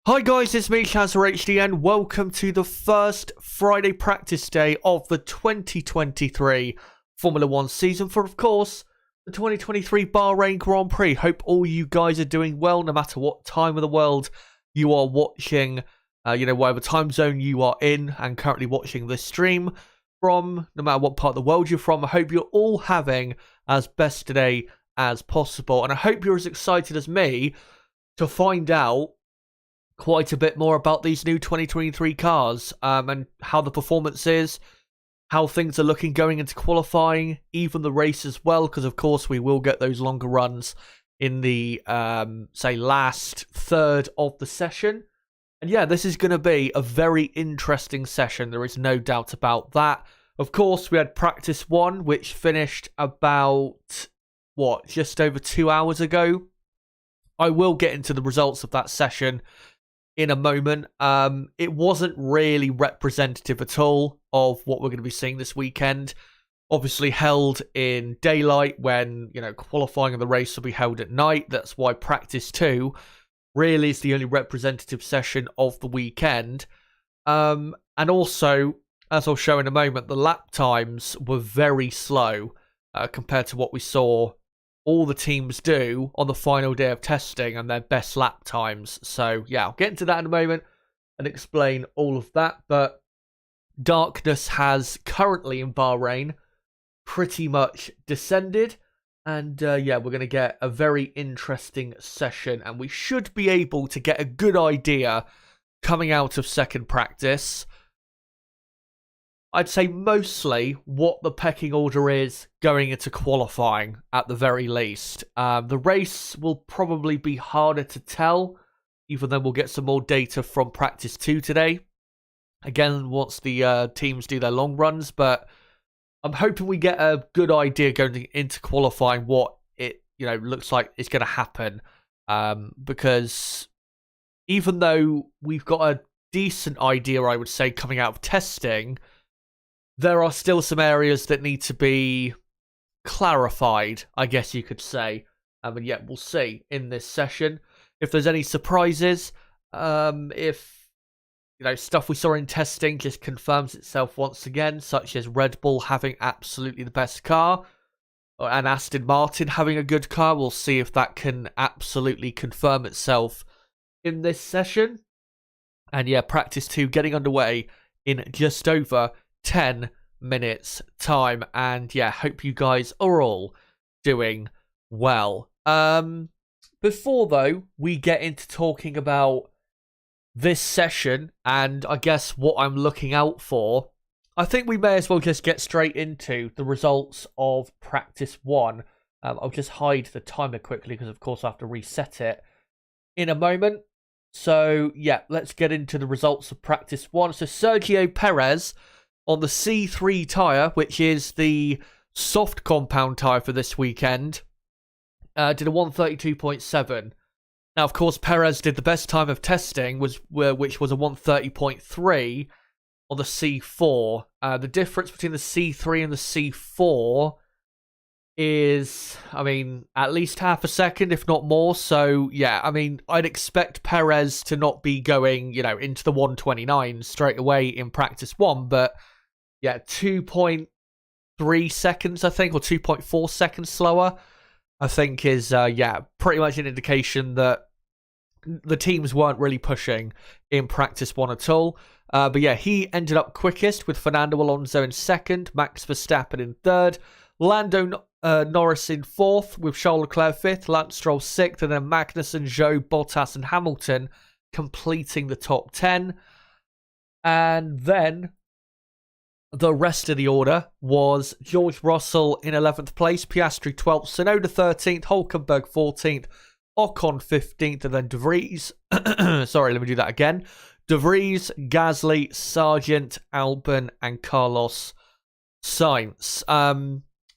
Hi guys, it's me, Shazza and welcome to the first Friday practice day of the 2023 Formula 1 season for, of course, the 2023 Bahrain Grand Prix. Hope all you guys are doing well, no matter what time of the world you are watching, whatever time zone you are in and currently watching this stream from, no matter what part of the world you're from. I hope you're all having as best today as possible, and I hope you're as excited as me to find out quite a bit more about these new 2023 cars and how the performance is, how things are looking going into qualifying, even the race as well, because of course we will get those longer runs in the, last third of the session. And yeah, this is going to be a very interesting session. There is no doubt about that. Of course, we had practice one, which finished about, just over 2 hours ago. I will get into the results of that session in a moment. It wasn't really representative at all of what we're going to be seeing this weekend. Obviously held in daylight when, qualifying of the race will be held at night. That's why practice 2 really is the only representative session of the weekend. And also, as I'll show in a moment, the lap times were very slow compared to what we saw all the teams do on the final day of testing and their best lap times. So yeah, I'll get into that in a moment and explain all of that. But darkness has currently in Bahrain pretty much descended. And we're going to get a very interesting session. And we should be able to get a good idea coming out of second practice, I'd say mostly what the pecking order is going into qualifying at the very least. The race will probably be harder to tell, even though we'll get some more data from practice 2 today. Again, once the teams do their long runs, but I'm hoping we get a good idea going into qualifying what it looks like is going to happen. Because even though we've got a decent idea, I would say, coming out of testing, there are still some areas that need to be clarified, I guess you could say. And yet we'll see in this session if there's any surprises. If stuff we saw in testing just confirms itself once again, such as Red Bull having absolutely the best car and Aston Martin having a good car. We'll see if that can absolutely confirm itself in this session. And yeah, practice 2 getting underway in just over 10 minutes time, and yeah, hope you guys are all doing well. Before though we get into talking about this session and I guess what I'm looking out for, I think we may as well just get straight into the results of practice 1. I'll just hide the timer quickly because of course I have to reset it in a moment. So yeah, let's get into the results of practice 1. So Sergio Perez on the C3 tyre, which is the soft compound tyre for this weekend, did a 132.7. Now, of course, Perez did the best time of testing, which was a 130.3 on the C4. The difference between the C3 and the C4 is, at least half a second, if not more. So, yeah, I'd expect Perez to not be going, into the 129 straight away in practice 1, but yeah, 2.3 seconds, I think, or 2.4 seconds slower, I think is, pretty much an indication that the teams weren't really pushing in practice 1 at all. But yeah, he ended up quickest with Fernando Alonso in second, Max Verstappen in third, Lando Norris in fourth, with Charles Leclerc fifth, Lance Stroll sixth, and then Magnussen, Zhou, Bottas, and Hamilton completing the top 10. And then the rest of the order was George Russell in 11th place, Piastri 12th, Tsunoda 13th, Hülkenberg 14th, Ocon 15th, and then De Vries. Sorry, let me do that again. De Vries, Gasly, Sargent, Albon, and Carlos Sainz.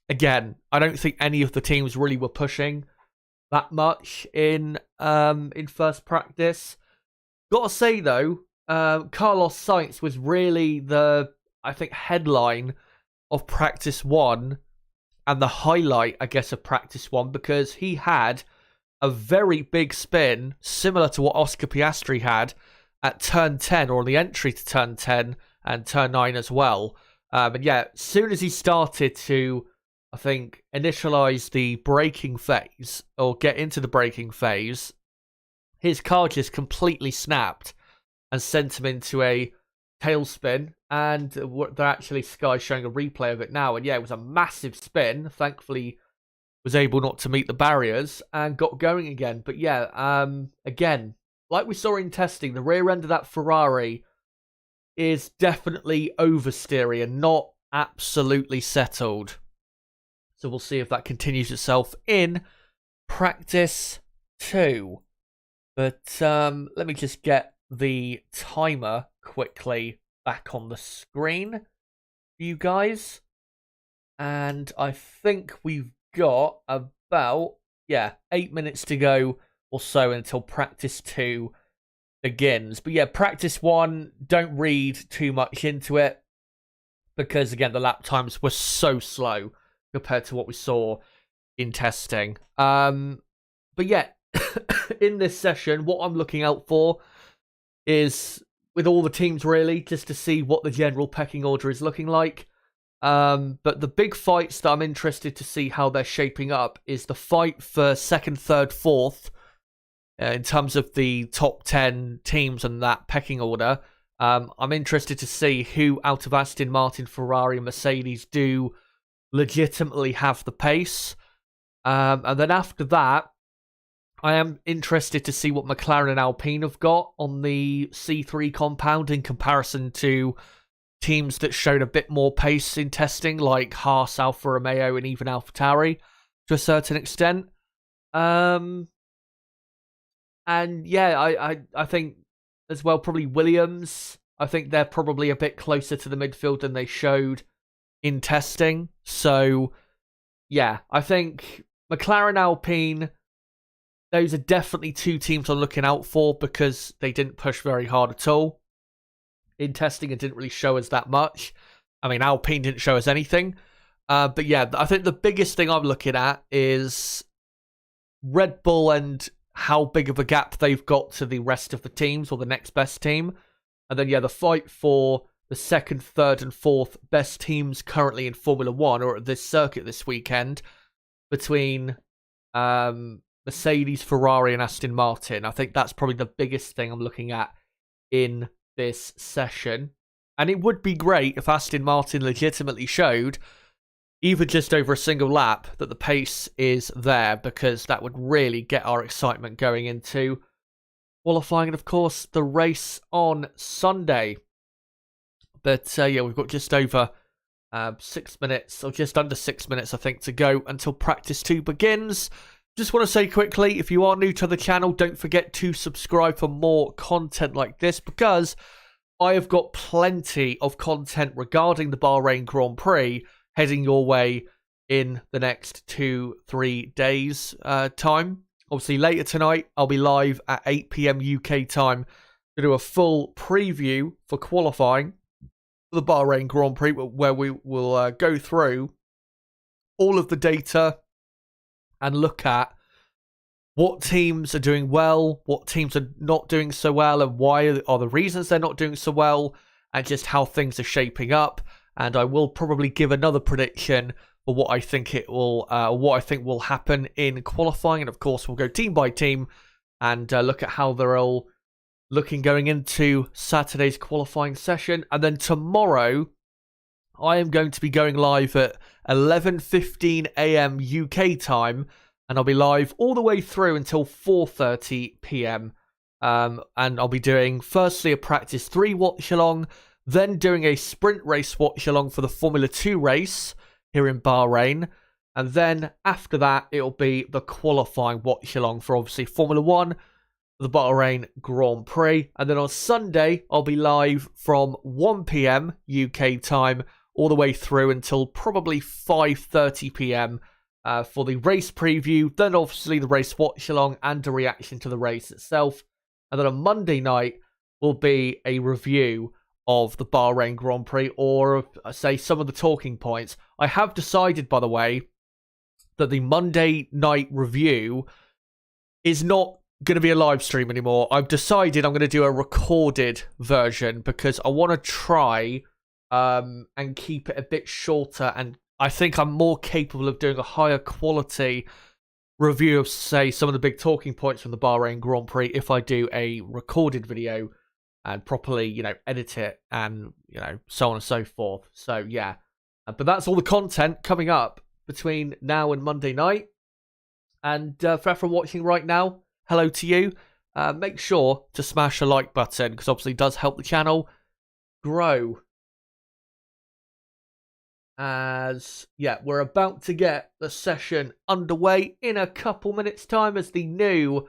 Again, I don't think any of the teams really were pushing that much in first practice. Gotta say though, Carlos Sainz was really the, I think, headline of practice 1 and the highlight, I guess, of practice 1, because he had a very big spin, similar to what Oscar Piastri had at turn 10, or the entry to turn 10 and turn 9 as well. And yeah, as soon as he started to, I think, initialize the braking phase, or get into the braking phase, his car just completely snapped and sent him into a tailspin. And they're actually, Sky showing a replay of it now. And yeah, it was a massive spin. Thankfully, was able not to meet the barriers and got going again. But yeah, again, like we saw in testing, the rear end of that Ferrari is definitely oversteering and not absolutely settled. So we'll see if that continues itself in practice 2. But let me just get the timer quickly back on the screen for you guys. And I think we've got about, 8 minutes to go or so until practice 2 begins. But yeah, practice 1, don't read too much into it, because again, the lap times were so slow compared to what we saw in testing. But yeah, in this session, what I'm looking out for is, with all the teams really, just to see what the general pecking order is looking like. But the big fights that I'm interested to see how they're shaping up is the fight for 2nd, 3rd, 4th, in terms of the top 10 teams and that pecking order. I'm interested to see who out of Aston Martin, Ferrari, and Mercedes do legitimately have the pace. And then after that, I am interested to see what McLaren and Alpine have got on the C3 compound in comparison to teams that showed a bit more pace in testing, like Haas, Alfa Romeo, and even AlphaTauri to a certain extent. And yeah, I think as well, probably Williams. I think they're probably a bit closer to the midfield than they showed in testing. So yeah, I think McLaren, Alpine, those are definitely 2 teams I'm looking out for, because they didn't push very hard at all in testing and didn't really show us that much. I mean, Alpine didn't show us anything. But yeah, I think the biggest thing I'm looking at is Red Bull and how big of a gap they've got to the rest of the teams, or the next best team. And then, yeah, the fight for the 2nd, 3rd, and 4th best teams currently in Formula 1, or at this circuit this weekend, between Mercedes, Ferrari, and Aston Martin. I think that's probably the biggest thing I'm looking at in this session. And it would be great if Aston Martin legitimately showed, even just over a single lap, that the pace is there, because that would really get our excitement going into qualifying and, of course, the race on Sunday. But yeah, we've got just over 6 minutes, or just under 6 minutes, I think, to go until practice 2 begins. Just want to say quickly, if you are new to the channel, don't forget to subscribe for more content like this, because I have got plenty of content regarding the Bahrain Grand Prix heading your way in the next 2-3 days time. Obviously, later tonight, I'll be live at 8 PM UK time to do a full preview for qualifying for the Bahrain Grand Prix, where we will go through all of the data and look at what teams are doing well, what teams are not doing so well, and why are the reasons they're not doing so well, and just how things are shaping up. And I will probably give another prediction for what I think will happen in qualifying. And of course, we'll go team by team and look at how they're all looking going into Saturday's qualifying session. And then tomorrow, I am going to be going live at 11:15 AM UK time, and I'll be live all the way through until 4:30 PM. And I'll be doing, firstly, a practice 3 watch-along, then doing a sprint race watch-along for the Formula 2 race here in Bahrain. And then after that, it'll be the qualifying watch-along for, obviously, Formula 1, the Bahrain Grand Prix. And then on Sunday, I'll be live from 1 PM UK time all the way through until probably 5:30 PM for the race preview. Then obviously the race watch-along and a reaction to the race itself. And then on Monday night will be a review of the Bahrain Grand Prix, or say some of the talking points. I have decided, by the way, that the Monday night review is not going to be a live stream anymore. I've decided I'm going to do a recorded version because I want to try and keep it a bit shorter, and I think I'm more capable of doing a higher quality review of, say, some of the big talking points from the Bahrain Grand Prix if I do a recorded video and properly, edit it and, so on and so forth. So, yeah. But that's all the content coming up between now and Monday night. And for everyone watching right now, hello to you. Make sure to smash the like button because obviously it does help the channel grow. As, we're about to get the session underway in a couple minutes' time as the new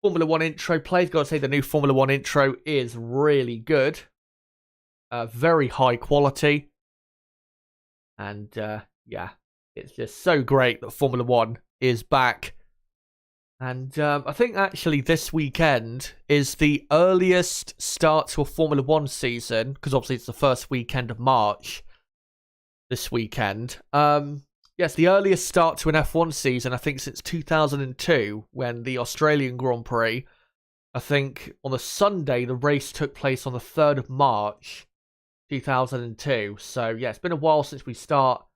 Formula 1 intro plays. Gotta say, the new Formula 1 intro is really good. Very high quality. And, it's just so great that Formula 1 is back. And I think actually this weekend is the earliest start to a Formula 1 season, because obviously it's the first weekend of March. This weekend. Yes, the earliest start to an F1 season, I think, since 2002, when the Australian Grand Prix, I think on the Sunday, the race took place on the 3rd of March, 2002. So, yeah, it's been a while since we start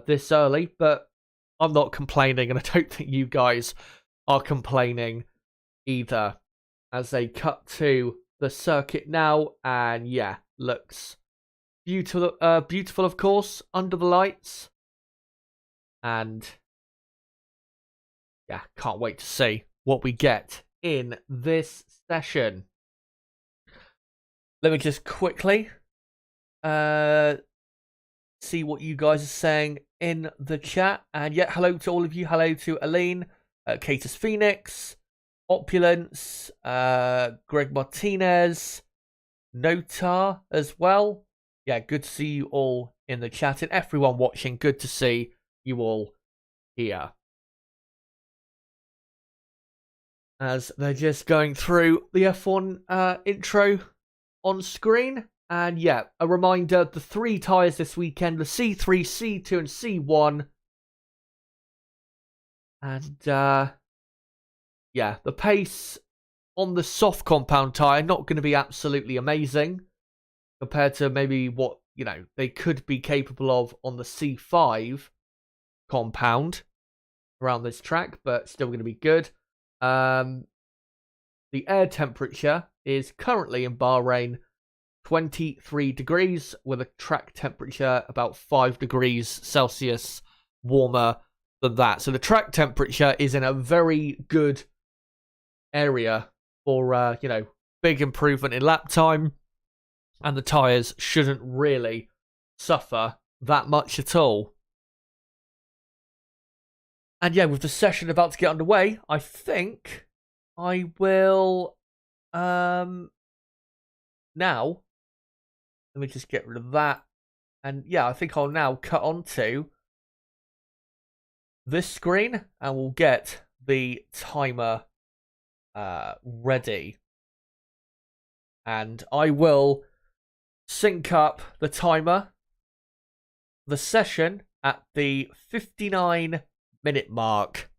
this early, but I'm not complaining, and I don't think you guys are complaining either. As they cut to the circuit now, and yeah, looks beautiful, of course, under the lights. And yeah, can't wait to see what we get in this session. Let me just quickly see what you guys are saying in the chat. And yeah, hello to all of you. Hello to Aline, Catus Phoenix, Opulence, Greg Martinez, Notar as well. Yeah, good to see you all in the chat, and everyone watching, good to see you all here. As they're just going through the F1 intro on screen. And yeah, a reminder, the 3 tyres this weekend, the C3, C2 and C1. And yeah, the pace on the soft compound tyre, not going to be absolutely amazing compared to maybe what, they could be capable of on the C5 compound around this track, but still going to be good. The air temperature is currently in Bahrain 23 degrees, with a track temperature about 5 degrees Celsius warmer than that. So the track temperature is in a very good area for, big improvement in lap time. And the tyres shouldn't really suffer that much at all. And yeah, with the session about to get underway, I think I will now, let me just get rid of that. And yeah, I think I'll now cut onto this screen and we'll get the timer ready. And I will sync up the timer, the session at the 59-minute mark.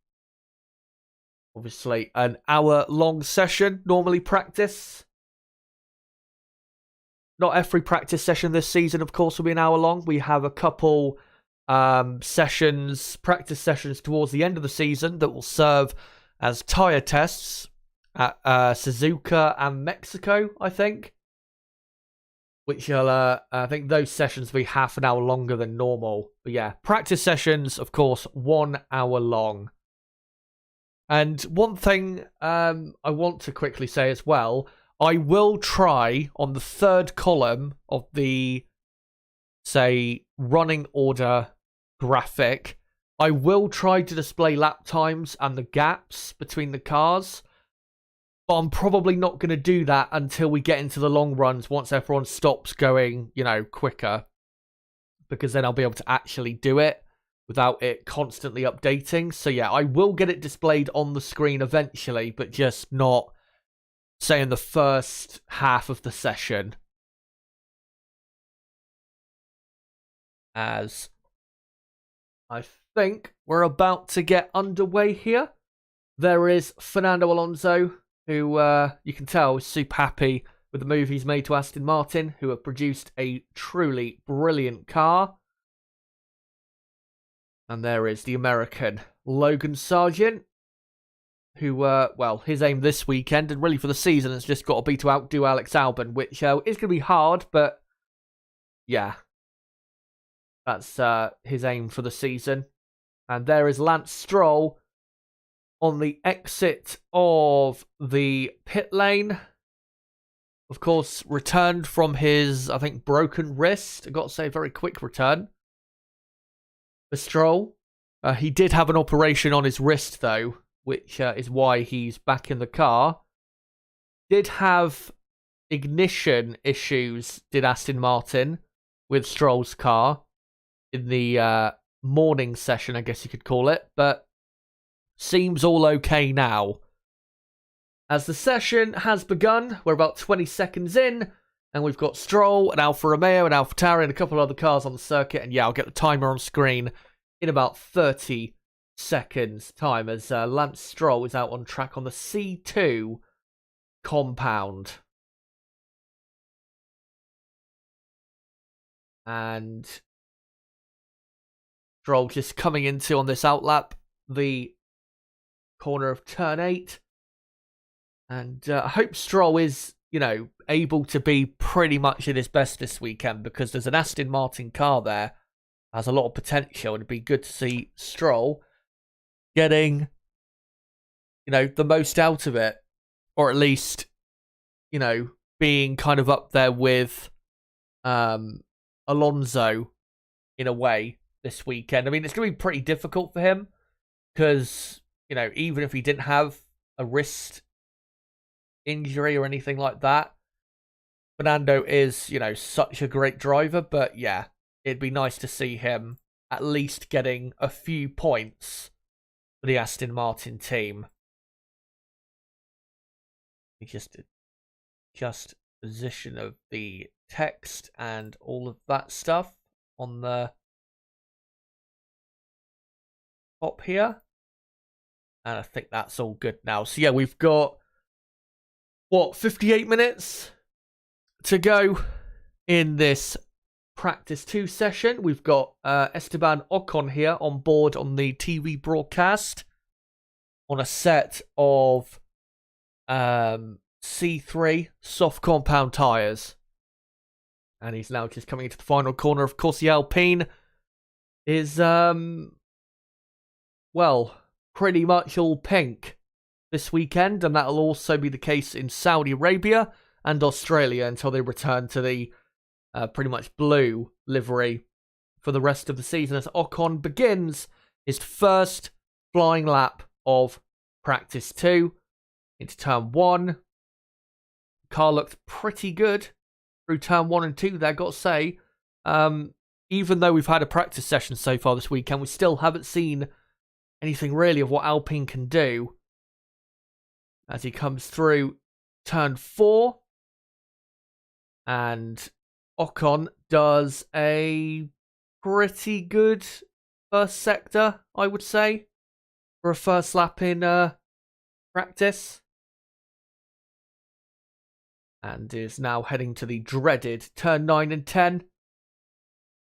Obviously, an hour-long session, normally practice. Not every practice session this season, of course, will be an hour long. We have a couple practice sessions towards the end of the season that will serve as tyre tests at Suzuka and Mexico, I think. Which will, I think those sessions will be half an hour longer than normal. But yeah, practice sessions, of course, 1 hour long. And one thing I want to quickly say as well, I will try on the 3rd column of the, say, running order graphic, I will try to display lap times and the gaps between the cars. But I'm probably not going to do that until we get into the long runs, once everyone stops going, quicker. Because then I'll be able to actually do it without it constantly updating. So yeah, I will get it displayed on the screen eventually, but just not, say, in the first half of the session. As I think we're about to get underway here. There is Fernando Alonso, who you can tell is super happy with the move he's made to Aston Martin, who have produced a truly brilliant car. And there is the American Logan Sargent, who, well, his aim this weekend and really for the season has just got to be to outdo Alex Albon, which is going to be hard, but yeah, that's his aim for the season. And there is Lance Stroll on the exit of the pit lane. Of course, returned from his, I think, broken wrist. I've got to say, a very quick return for Stroll. He did have an operation on his wrist, though, which is why he's back in the car. Did have ignition issues, did Aston Martin, with Stroll's car in the morning session, I guess you could call it, but seems all okay now. As the session has begun, we're about 20 seconds in, and we've got Stroll, and Alfa Romeo, and AlphaTauri, and a couple of other cars on the circuit, and yeah, I'll get the timer on screen in about 30 seconds time as Lance Stroll is out on track on the C2 compound. And Stroll just coming into, on this outlap, the corner of turn 8. And I hope Stroll is, able to be pretty much at his best this weekend, because there's an Aston Martin car there that has a lot of potential, and it'd be good to see Stroll getting, the most out of it, or at least, being kind of up there with Alonso in a way this weekend. I mean, it's going to be pretty difficult for him because, even if he didn't have a wrist injury or anything like that, Fernando is, such a great driver. But yeah, it'd be nice to see him at least getting a few points for the Aston Martin team. Just position of the text and all of that stuff on the top here. And I think that's all good now. So yeah, we've got, 58 minutes to go in this practice 2 session. We've got Esteban Ocon here on board on the TV broadcast on a set of C3 soft compound tyres. And he's now just coming into the final corner. Of course, the Alpine is, pretty much all pink this weekend. And that'll also be the case in Saudi Arabia and Australia until they return to the pretty much blue livery for the rest of the season, as Ocon begins his first flying lap of practice 2 into turn 1. The car looked pretty good through turn 1 and 2 there, got to say. Even though we've had a practice session so far this weekend, we still haven't seen anything really of what Alpine can do as he comes through turn 4. And Ocon does a pretty good first sector, I would say, for a first lap in practice. And is now heading to the dreaded turn 9 and 10.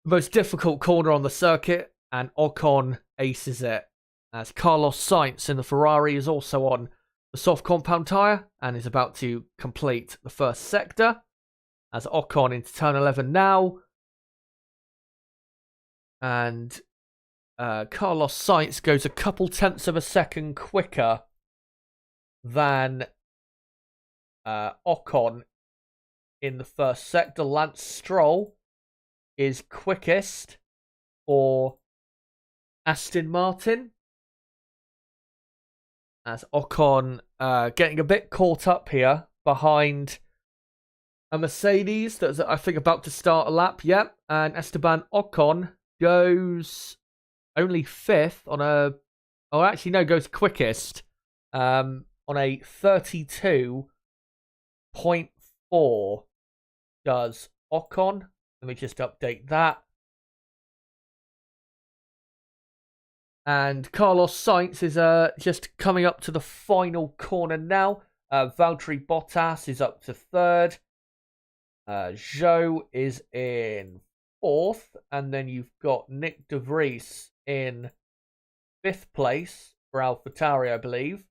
The most difficult corner on the circuit, and Ocon aces it, as Carlos Sainz in the Ferrari is also on the soft compound tyre and is about to complete the first sector. As Ocon into turn 11 now. And Carlos Sainz goes a couple tenths of a second quicker than Ocon in the first sector. Lance Stroll is quickest for Aston Martin, as Ocon getting a bit caught up here behind a Mercedes that's, I think, about to start a lap. Yep. And Esteban Ocon goes only 5th on a... Oh, actually, no, goes quickest on a 32.4 does Ocon. Let me just update that. And Carlos Sainz is just coming up to the final corner now. Valtteri Bottas is up to third. Zhou is in fourth. And then you've got Nick de Vries in fifth place for AlphaTauri, I believe.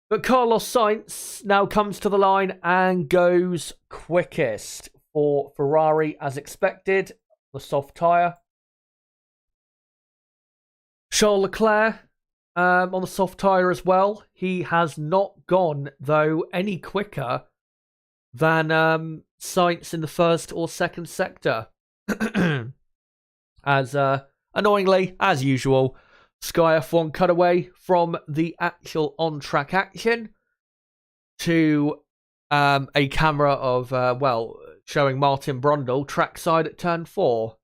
But Carlos Sainz now comes to the line and goes quickest for Ferrari as expected. The soft tyre. Charles Leclerc on the soft tyre as well. He has not gone, though, any quicker than Sainz in the first or second sector. As annoyingly, as usual, Sky F1 cut away from the actual on-track action to a camera of, showing Martin Brundle trackside at turn 4.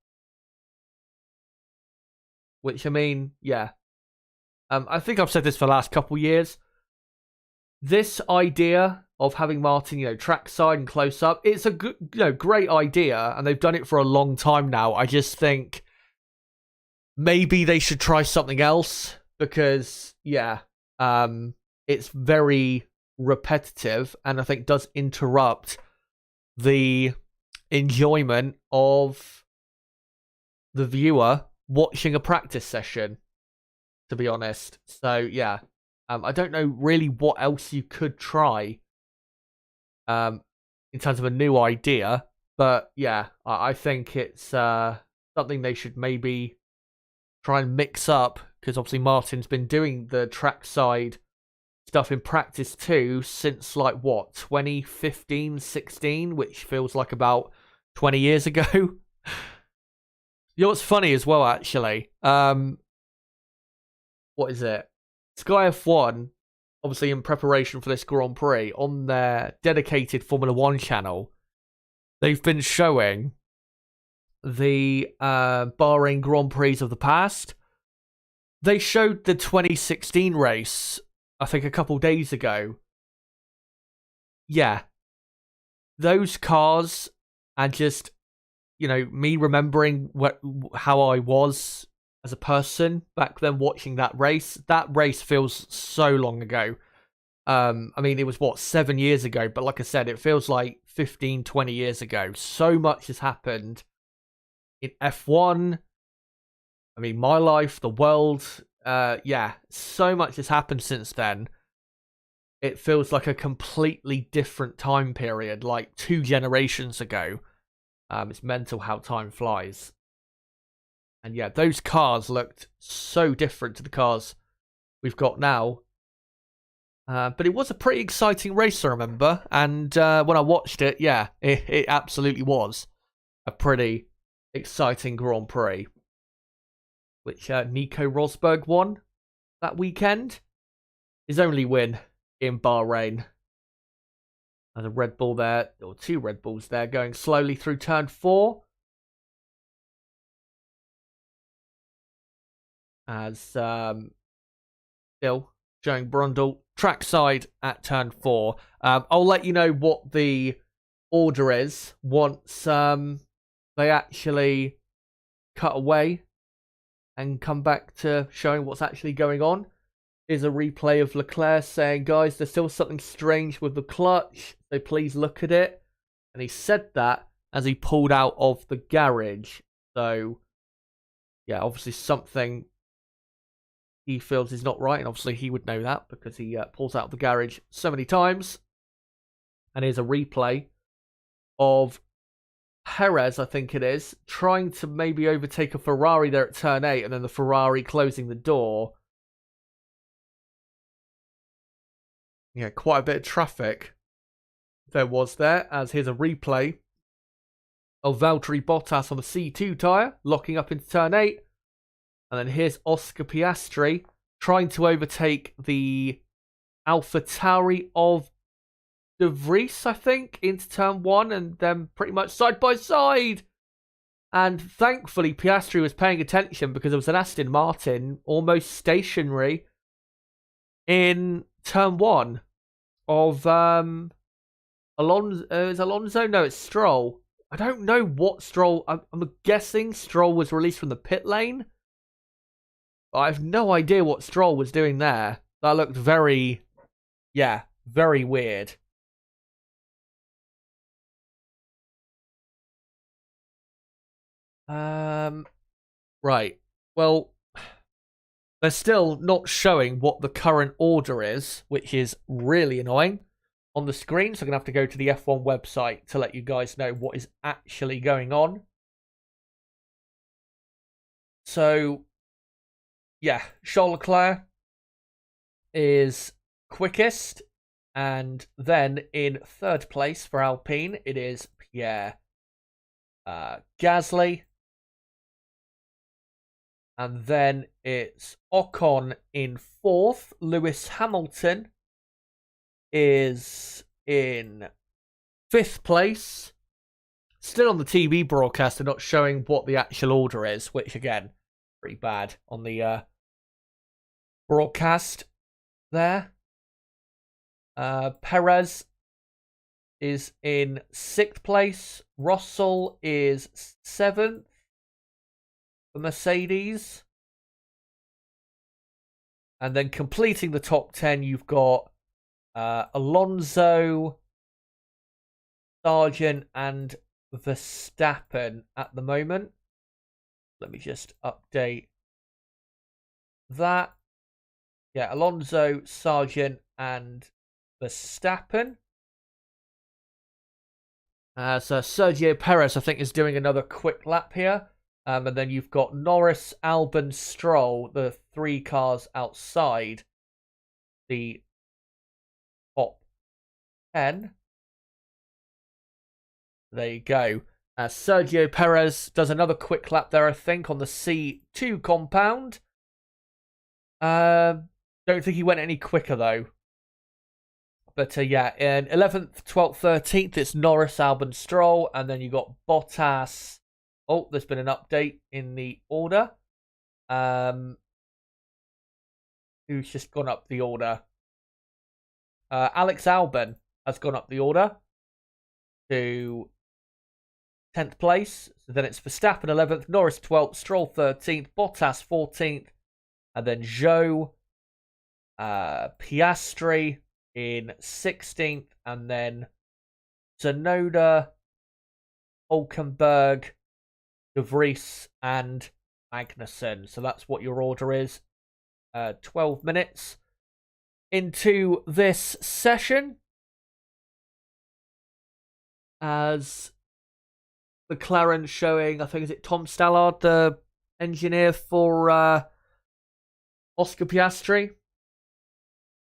Which, I mean, yeah. I think I've said this for the last couple years. This idea of having Martin, trackside and close up, it's a good, great idea, and they've done it for a long time now. I just think maybe they should try something else because, it's very repetitive and I think does interrupt the enjoyment of the viewer watching a practice session, to be honest. So, yeah. I don't know really what else you could try in terms of a new idea. But, yeah, I think it's something they should maybe try and mix up. Because, obviously, Martin's been doing the trackside stuff in practice too since, 2015, 16? Which feels like about 20 years ago. You know what's funny as well, actually? What is it? Sky F1, obviously in preparation for this Grand Prix, on their dedicated Formula 1 channel, they've been showing the Bahrain Grand Prix of the past. They showed the 2016 race, I think a couple days ago. Yeah. Those cars are just, me remembering how I was as a person back then watching that race. That race feels so long ago. I mean, it was 7 years ago, but like I said, it feels like 15, 20 years ago. So much has happened in F1. I mean, my life, the world, so much has happened since then. It feels like a completely different time period, like 2 generations ago. It's mental how time flies. And yeah, those cars looked so different to the cars we've got now. But it was a pretty exciting race, I remember. And when I watched it, it absolutely was a pretty exciting Grand Prix. Which Nico Rosberg won that weekend. His only win in Bahrain. There's a Red Bull there, or 2 Red Bulls there, going slowly through turn 4. As still showing Brundle trackside at turn 4. I'll let you know what the order is once they actually cut away and come back to showing what's actually going on. Is a replay of Leclerc saying, guys, there's still something strange with the clutch, so please look at it. And he said that as he pulled out of the garage. So, yeah, obviously something he feels is not right. And obviously he would know that because he pulls out of the garage so many times. And here's a replay of Perez, I think it is, trying to maybe overtake a Ferrari there at turn 8. And then the Ferrari closing the door. Yeah, quite a bit of traffic there was there, as here's a replay of Valtteri Bottas on the C2 tyre, locking up into turn 8. And then here's Oscar Piastri trying to overtake the AlphaTauri of de Vries, I think, into turn 1, and then pretty much side by side. And thankfully, Piastri was paying attention because it was an Aston Martin almost stationary in turn 1 of Alonso. Is Alonso? No, it's Stroll. I don't know what Stroll. I'm guessing Stroll was released from the pit lane. I have no idea what Stroll was doing there. That looked very, very weird. Right. Well, they're still not showing what the current order is, which is really annoying on the screen. So I'm going to have to go to the F1 website to let you guys know what is actually going on. So, yeah, Charles Leclerc is quickest. And then in third place for Alpine, it is Pierre Gasly. And then it's Ocon in fourth. Lewis Hamilton is in fifth place. Still on the TV broadcast, they're not showing what the actual order is, which again, pretty bad on the broadcast there. Perez is in sixth place. Russell is seventh for Mercedes. And then completing the top 10, you've got Alonso, Sargent, and Verstappen at the moment. Let me just update that. Yeah, Alonso, Sargent, and Verstappen. So Sergio Perez, I think, is doing another quick lap here. And then you've got Norris, Albon, Stroll, the three cars outside the top 10. There you go. Sergio Perez does another quick lap there, I think, on the C2 compound. Don't think he went any quicker, though. But yeah, in 11th, 12th, 13th, it's Norris, Albon, Stroll. And then you got Bottas. Oh, there's been an update in the order. Who's just gone up the order? Alex Albon has gone up the order to 10th place. So then it's Verstappen 11th, Norris 12th, Stroll 13th, Bottas 14th, and then Zhou, Piastri in 16th, and then Tsunoda, Hulkenberg, De Vries, and Magnussen. So that's what your order is. 12 minutes into this session, as McLaren showing, I think, is it Tom Stallard, the engineer for Oscar Piastri.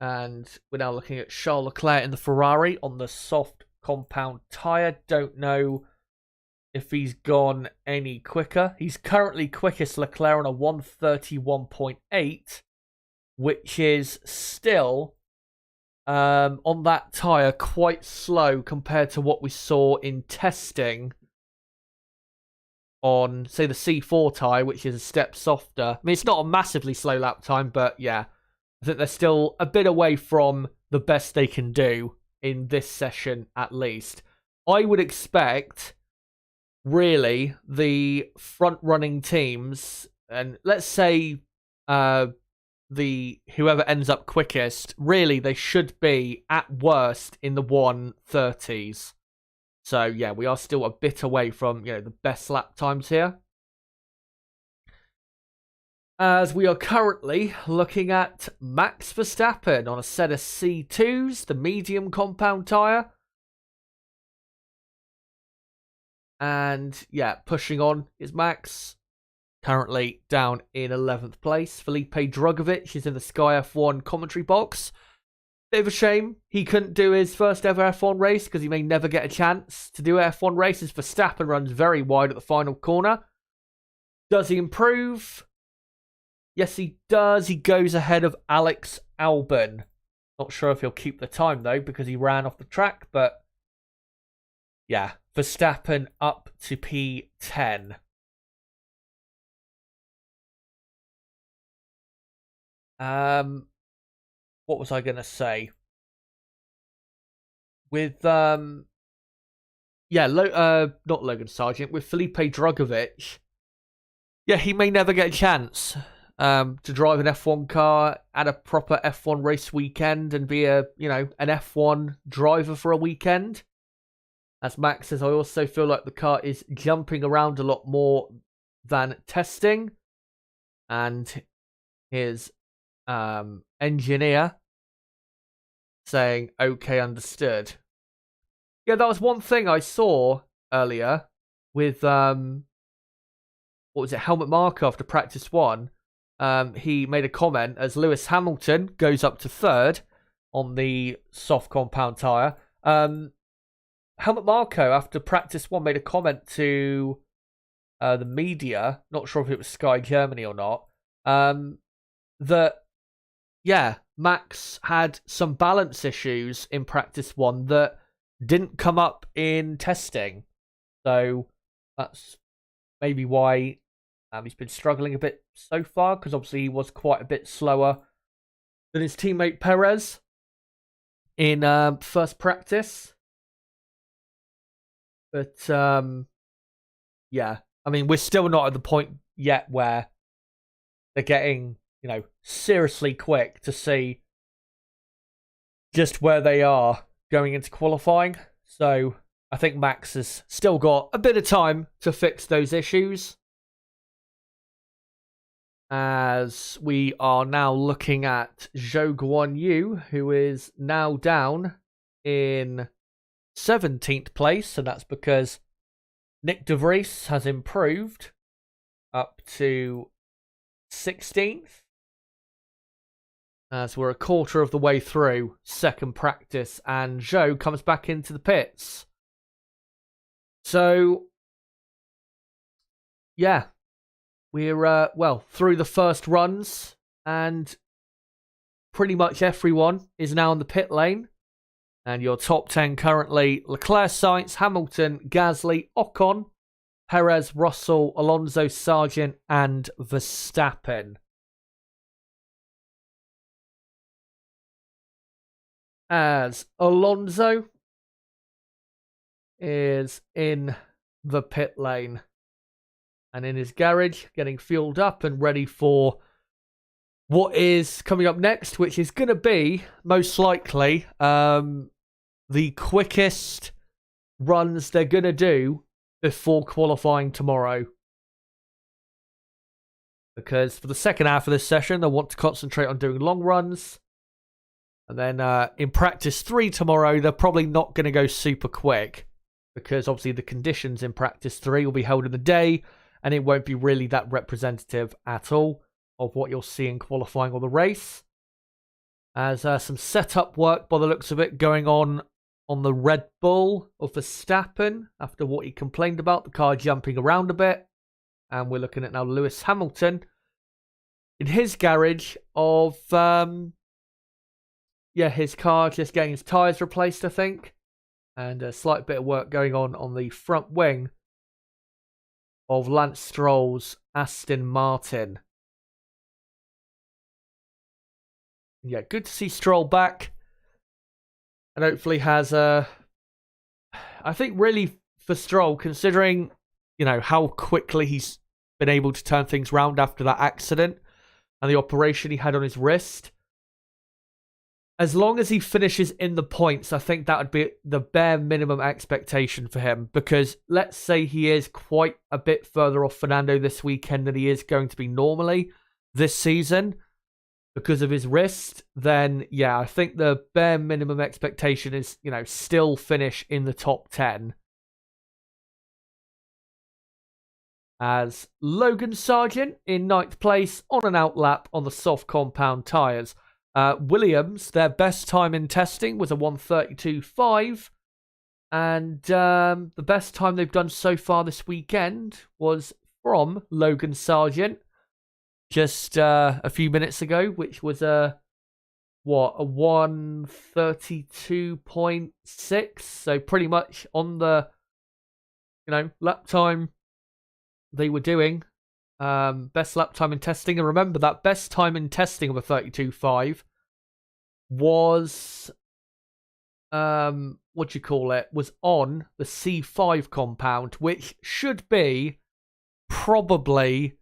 And we're now looking at Charles Leclerc in the Ferrari on the soft compound tyre. Don't know if he's gone any quicker. He's currently quickest, Leclerc, on a 131.8, which is still, on that tyre, quite slow compared to what we saw in testing on, say, the C4 tyre, which is a step softer. I mean, it's not a massively slow lap time, but yeah, I think they're still a bit away from the best they can do in this session, at least. I would expect, really, the front-running teams, and let's say whoever ends up quickest, really, they should be, at worst, in the 130s. So, yeah, we are still a bit away from, the best lap times here. As we are currently looking at Max Verstappen on a set of C2s, the medium compound tyre. And, yeah, pushing on is Max, currently down in 11th place. Felipe Drugovich is in the Sky F1 commentary box. Bit of a shame he couldn't do his first ever F1 race, because he may never get a chance to do F1 races. Verstappen runs very wide at the final corner. Does he improve? Yes, he does. He goes ahead of Alex Albon. Not sure if he'll keep the time, though, because he ran off the track. But, yeah, Verstappen up to P10. What was I going to say? With, not Logan Sargent, with Felipe Drugovich. Yeah, he may never get a chance to drive an F1 car at a proper F1 race weekend and be an F1 driver for a weekend. As Max says, I also feel like the car is jumping around a lot more than testing. And his engineer saying, okay, understood. Yeah, that was one thing I saw earlier with, what was it, Helmut Marko after practice one. He made a comment as Lewis Hamilton goes up to third on the soft compound tyre. Helmut Marko after practice one made a comment to the media, not sure if it was Sky Germany or not, that, yeah, Max had some balance issues in practice one that didn't come up in testing. So that's maybe why he's been struggling a bit so far, because obviously he was quite a bit slower than his teammate Perez in first practice. But, yeah, I mean, we're still not at the point yet where they're getting, seriously quick to see just where they are going into qualifying. So I think Max has still got a bit of time to fix those issues. As we are now looking at Zhou Guanyu, who is now down in 17th place, and that's because Nick De Vries has improved up to 16th. As we're a quarter of the way through second practice, and Zhou comes back into the pits. So, yeah, we're, through the first runs, and pretty much everyone is now in the pit lane. And your top 10 currently: Leclerc, Sainz, Hamilton, Gasly, Ocon, Perez, Russell, Alonso, Sargent, and Verstappen. As Alonso is in the pit lane and in his garage, getting fueled up and ready for what is coming up next, which is going to be, most likely, the quickest runs they're going to do before qualifying tomorrow. Because for the second half of this session, they want to concentrate on doing long runs. And then in practice 3 tomorrow, they're probably not going to go super quick. Because obviously the conditions in practice 3 will be held in the day. And it won't be really that representative at all of what you'll see in qualifying or the race. As some setup work, by the looks of it, going on the Red Bull of Verstappen after what he complained about, the car jumping around a bit. And we're looking at now Lewis Hamilton in his garage of, his car just getting his tyres replaced, I think. And a slight bit of work going on the front wing of Lance Stroll's Aston Martin. Yeah, good to see Stroll back. And hopefully has I think really for Stroll, considering, how quickly he's been able to turn things around after that accident and the operation he had on his wrist. As long as he finishes in the points, I think that would be the bare minimum expectation for him. Because let's say he is quite a bit further off Fernando this weekend than he is going to be normally this season because of his wrist, then, yeah, I think the bare minimum expectation is, still finish in the top 10. As Logan Sargent in 9th place on an outlap on the soft compound tyres. Williams, their best time in testing was a 1:32.5. And the best time they've done so far this weekend was from Logan Sargent just a few minutes ago, which was a 1:32.6. So pretty much on the, lap time they were doing. Best lap time in testing. And remember, that best time in testing of a 32.5 was, was on the C5 compound, which should be probably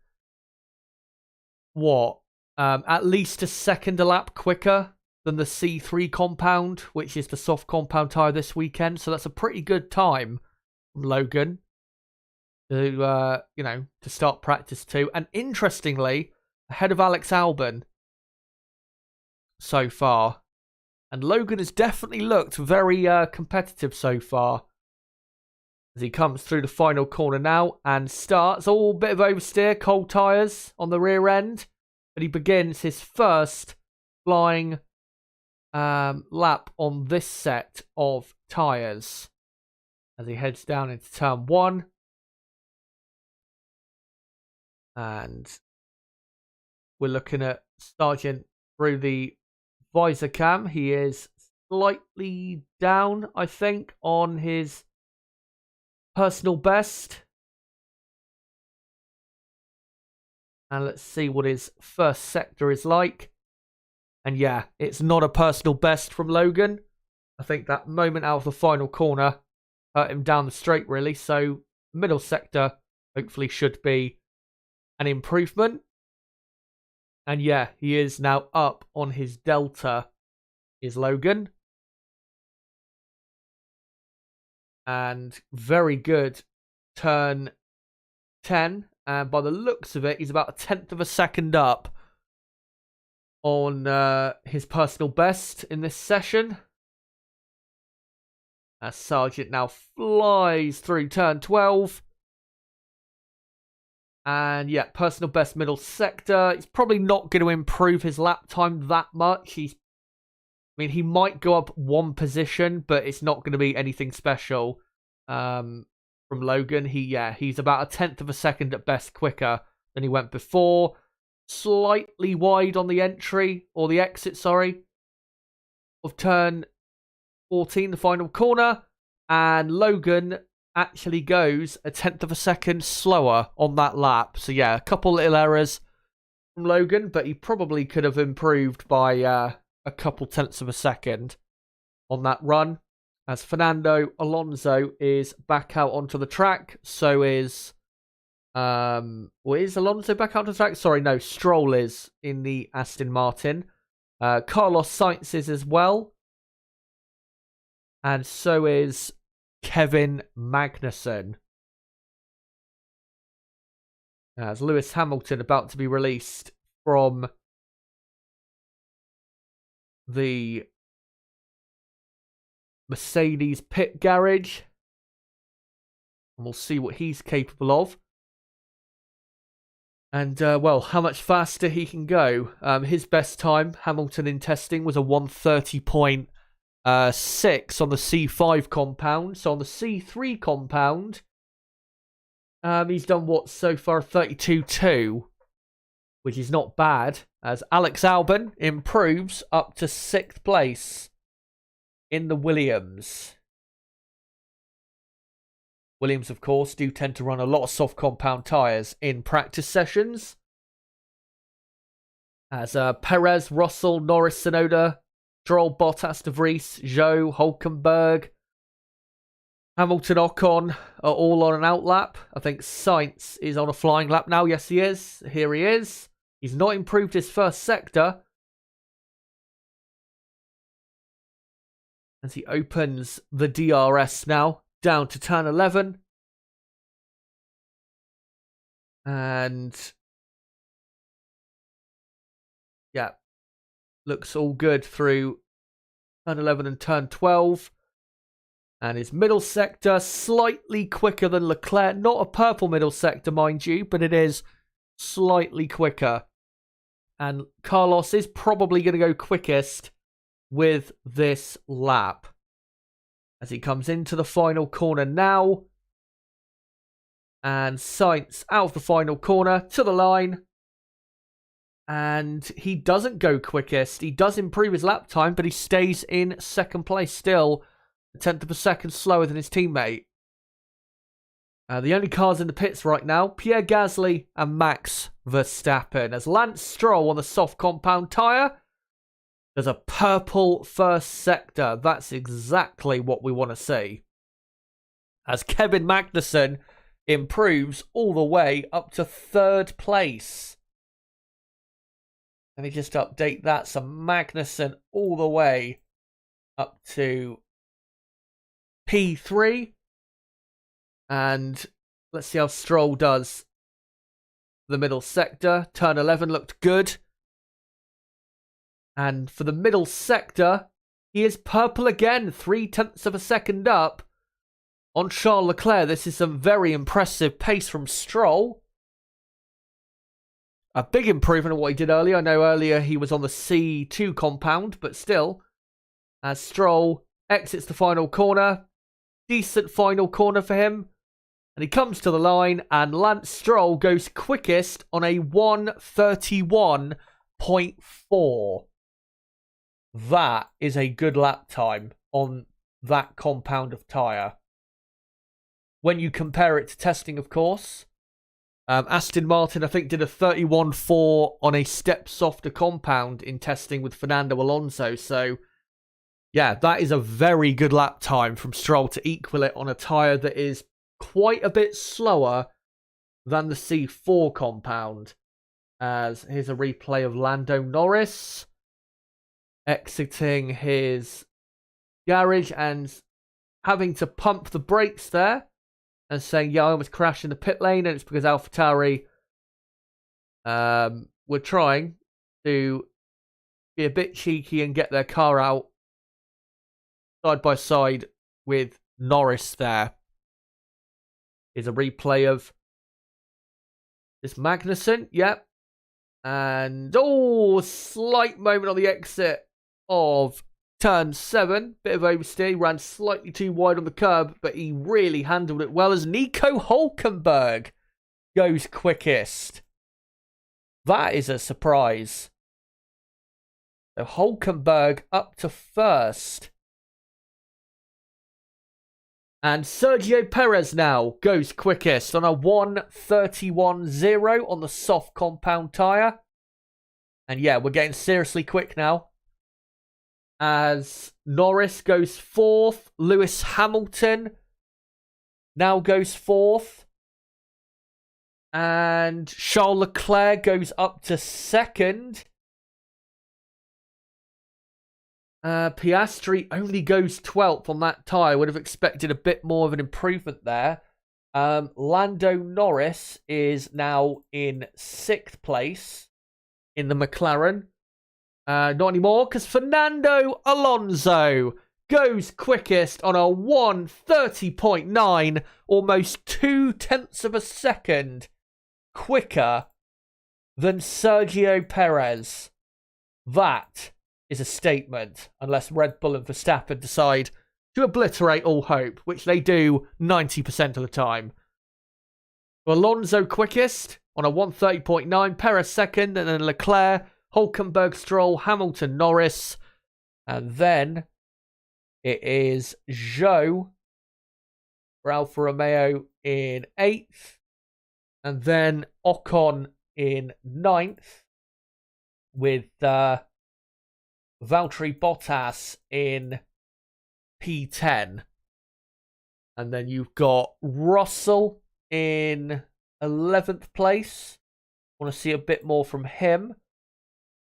at least a second a lap quicker than the C3 compound, which is the soft compound tyre this weekend. So that's a pretty good time from Logan to, to start practice 2. And interestingly, ahead of Alex Albon so far. And Logan has definitely looked very competitive so far. As he comes through the final corner now and starts. All bit of oversteer, cold tyres on the rear end. But he begins his first flying lap on this set of tyres. As he heads down into turn 1. And we're looking at Sargent through the visor cam. He is slightly down, I think, on his personal best. And let's see what his first sector is like. And yeah, it's not a personal best from Logan. I think that moment out of the final corner hurt him down the straight, really. So middle sector hopefully should be an improvement. And yeah, he is now up on his delta, is Logan. And very good turn 10. And by the looks of it, he's about a tenth of a second up on his personal best in this session. As Sargent now flies through turn 12. And yeah, personal best middle sector. He's probably not going to improve his lap time that much. He might go up one position, but it's not going to be anything special from Logan. He's about a tenth of a second at best quicker than he went before. Slightly wide on the entry, or the exit, of turn 14, the final corner. And Logan actually goes a tenth of a second slower on that lap. So yeah, a couple little errors from Logan, but he probably could have improved by a couple tenths of a second on that run. As Fernando Alonso is back out onto the track, so is is Alonso back out onto the track? Sorry, no, Stroll is in the Aston Martin. Carlos Sainz is as well. And so is Kevin Magnussen. As Lewis Hamilton about to be released from the Mercedes pit garage. And we'll see what he's capable of. And, how much faster he can go. His best time, Hamilton in testing, was a 1:30.6 on the C5 compound. So on the C3 compound, he's done what so far? 32.2, which is not bad. As Alex Albon improves up to 6th place in the Williams. Williams, of course, do tend to run a lot of soft compound tyres in practice sessions. As Perez, Russell, Norris, Tsunoda, Stroll, Bottas, De Vries, Zhou, Hulkenberg, Hamilton, Ocon are all on an out lap. I think Sainz is on a flying lap now. Yes, he is. Here he is. He's not improved his first sector. As he opens the DRS now, down to turn 11. And yeah, looks all good through turn 11 and turn 12. And his middle sector, slightly quicker than Leclerc. Not a purple middle sector, mind you, but it is slightly quicker. And Carlos is probably going to go quickest with this lap. As he comes into the final corner now. And Sainz out of the final corner to the line. And he doesn't go quickest. He does improve his lap time, but he stays in second place still. A tenth of a second slower than his teammate. The only cars in the pits right now, Pierre Gasly and Max Verstappen. As Lance Stroll on the soft compound tyre. There's a purple first sector. That's exactly what we want to see. As Kevin Magnussen improves all the way up to 3rd place Let me just update that. So Magnussen all the way up to P3. And let's see how Stroll does. The middle sector. Turn 11 looked good. And for the middle sector, he is purple again. 0.3 of a second up on Charles Leclerc. This is some very impressive pace from Stroll. A big improvement on what he did earlier. I know earlier he was on the C2 compound, but still, as Stroll exits the final corner, decent final corner for him. And he comes to the line, and Lance Stroll goes quickest on a 1:31.4. That is a good lap time on that compound of tyre. When you compare it to testing, of course, Aston Martin, I think, did a 31.4 on a step softer compound in testing with Fernando Alonso. So, yeah, that is a very good lap time from Stroll to equal it on a tyre that is quite a bit slower than the C4 compound. As here's a replay of Lando Norris exiting his garage and having to pump the brakes there and saying, yeah, I almost crashed in the pit lane, and it's because AlphaTauri were trying to be a bit cheeky and get their car out side by side with Norris there. Here's a replay of this Magnussen, yep. And, slight moment on the exit of turn 7. Bit of oversteer. He ran slightly too wide on the curb, but he really handled it well as Nico Hülkenberg goes quickest. That is a surprise. So Hülkenberg up to first. And Sergio Perez now goes quickest on a 1:31.0 on the soft compound tyre. And yeah, we're getting seriously quick now. As Norris goes 4th. Lewis Hamilton now goes 4th. And Charles Leclerc goes up to 2nd. Piastri only goes 12th on that tyre. Would have expected a bit more of an improvement there. Lando Norris is now in 6th place in the McLaren. Not anymore, because Fernando Alonso goes quickest on a 1:30.9, almost 0.2 of a second quicker than Sergio Perez. That is a statement, unless Red Bull and Verstappen decide to obliterate all hope, which they do 90% of the time. Alonso quickest on a 1:30.9, Perez 2nd, and then Leclerc, Hülkenberg, Stroll, Hamilton, Norris, and then it is Zhou for Alfa Romeo in 8th, and then Ocon in 9th, with Valtteri Bottas in P10. And then you've got Russell in 11th place. Want to see a bit more from him.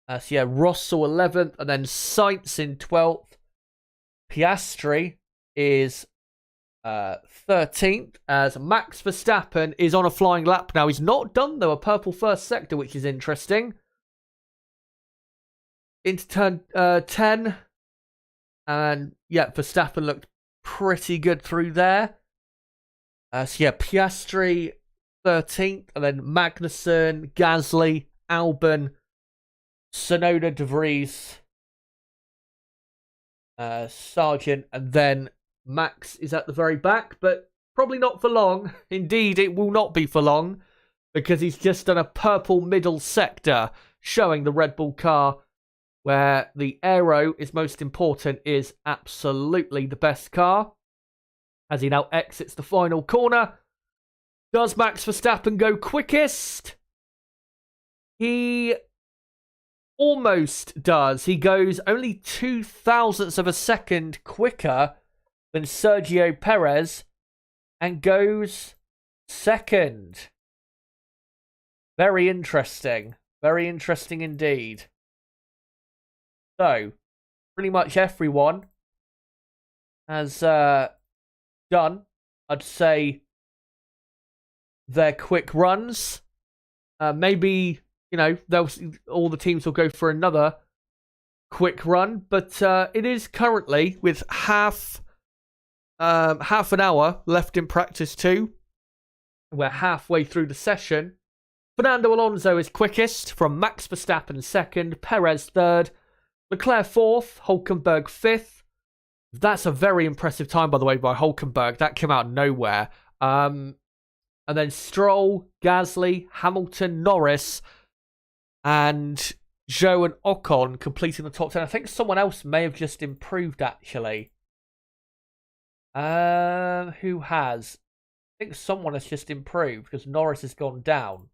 So yeah, Russell 11th, and then Sainz in 12th. Piastri is 13th, as Max Verstappen is on a flying lap now. He's not done, though, a purple first sector, which is interesting. Into turn 10. And yeah, Verstappen looked pretty good through there. So yeah, Piastri 13th, and then Magnussen, Gasly, Albon, Tsunoda, De Vries, Sargent, and then Max is at the very back, but probably not for long. Indeed, it will not be for long, because he's just done a purple middle sector, showing the Red Bull car, where the aero is most important, is absolutely the best car. As he now exits the final corner. Does Max Verstappen go quickest? He almost does. He goes only 0.002 of a second quicker than Sergio Perez and goes 2nd. Very interesting. Very interesting indeed. So, pretty much everyone has done, I'd say, their quick runs. Maybe, all the teams will go for another quick run, but it is currently with half an hour left in practice 2. We're halfway through the session. Fernando Alonso is quickest, from Max Verstappen 2nd, Perez 3rd, Leclerc 4th, Hulkenberg 5th. That's a very impressive time, by the way, by Hulkenberg. That came out of nowhere. And then Stroll, Gasly, Hamilton, Norris, and Zhou and Ocon completing the top 10. I think someone else may have just improved, actually. Who has? I think someone has just improved because Norris has gone down.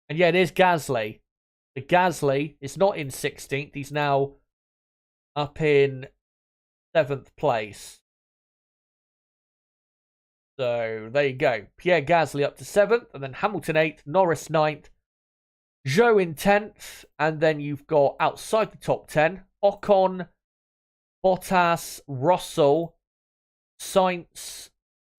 And yeah, it is Gasly. The Gasly is not in 16th. He's now up in 7th place. So there you go. Pierre Gasly up to 7th, and then Hamilton 8th, Norris 9th, Zhou in 10th, and then you've got outside the top 10, Ocon, Bottas, Russell, Sainz,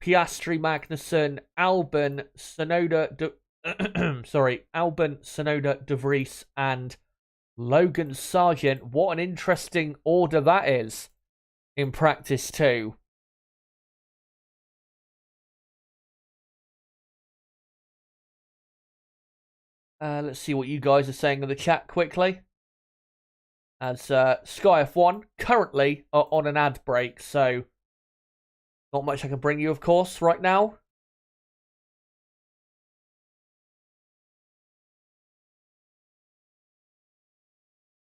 Piastri, Magnussen, Albon, Sonoda, Albon, Sonoda, De Vries, and Logan Sargent. What an interesting order that is in practice 2. Let's see what you guys are saying in the chat quickly. As Sky F1 currently are on an ad break, so not much I can bring you, of course, right now.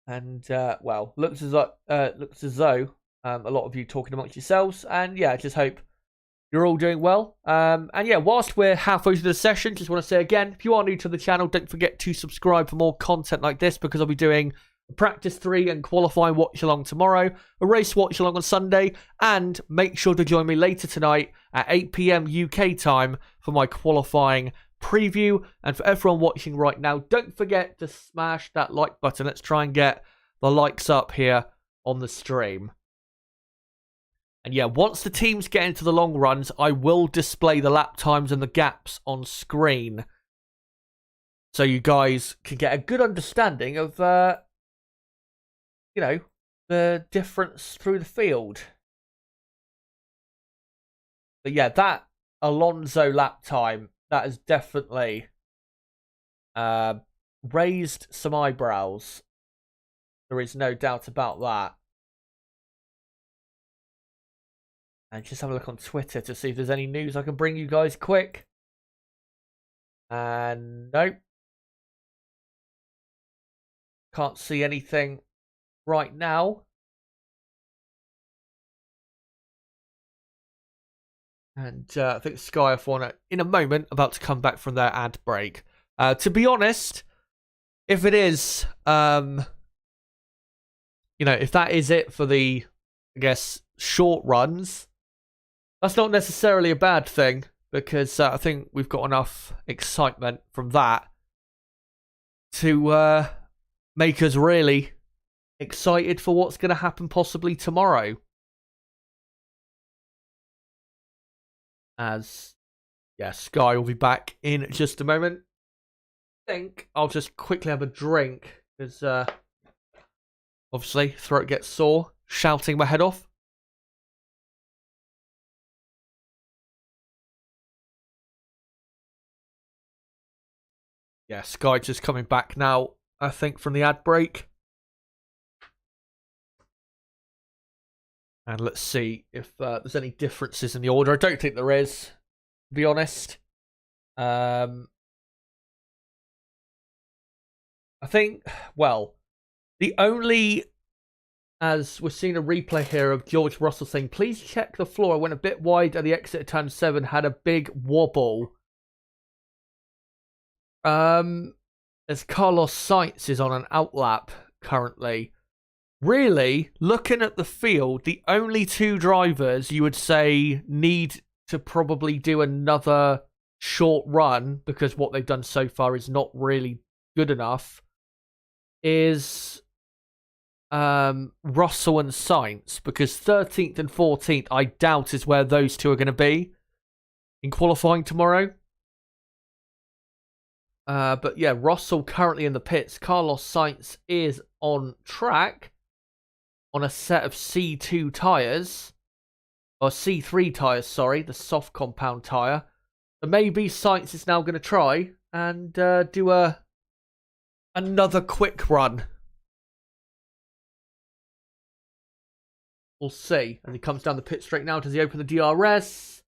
And well, looks as though a lot of you talking amongst yourselves, and yeah, I just hope you're all doing well. And yeah, whilst we're halfway through the session, just want to say again, if you are new to the channel, don't forget to subscribe for more content like this, because I'll be doing practice 3 and qualifying watch along tomorrow, a race watch along on Sunday, and make sure to join me later tonight at 8 PM UK time for my qualifying preview. And for everyone watching right now, don't forget to smash that like button. Let's try and get the likes up here on the stream. And yeah, once the teams get into the long runs, I will display the lap times and the gaps on screen, so you guys can get a good understanding of the difference through the field. But yeah, that Alonso lap time, that has definitely raised some eyebrows. There is no doubt about that. And just have a look on Twitter to see if there's any news I can bring you guys quick. And nope. Can't see anything right now. And I think Sky F1 in a moment about to come back from their ad break. To be honest, if it is, if that is it for the, I guess, short runs, that's not necessarily a bad thing, because I think we've got enough excitement from that to make us really excited for what's going to happen possibly tomorrow. As, yeah, Sky will be back in just a moment. I think I'll just quickly have a drink, because obviously throat gets sore, shouting my head off. Yeah, Sky just coming back now, I think, from the ad break. And let's see if there's any differences in the order. I don't think there is, to be honest. I think, well, the only, as we're seeing a replay here of George Russell saying, please check the floor. I went a bit wide at the exit of turn 7, had a big wobble. As Carlos Sainz is on an outlap currently. Really, looking at the field, the only 2 drivers you would say need to probably do another short run, because what they've done so far is not really good enough, is Russell and Sainz, because 13th and 14th, I doubt is where those two are going to be in qualifying tomorrow. But yeah, Russell currently in the pits. Carlos Sainz is on track on a set of C2 tyres. Or C3 tyres, sorry, the soft compound tyre. So maybe Sainz is now going to try and do another quick run. We'll see. And he comes down the pit straight now. Does he open the DRS?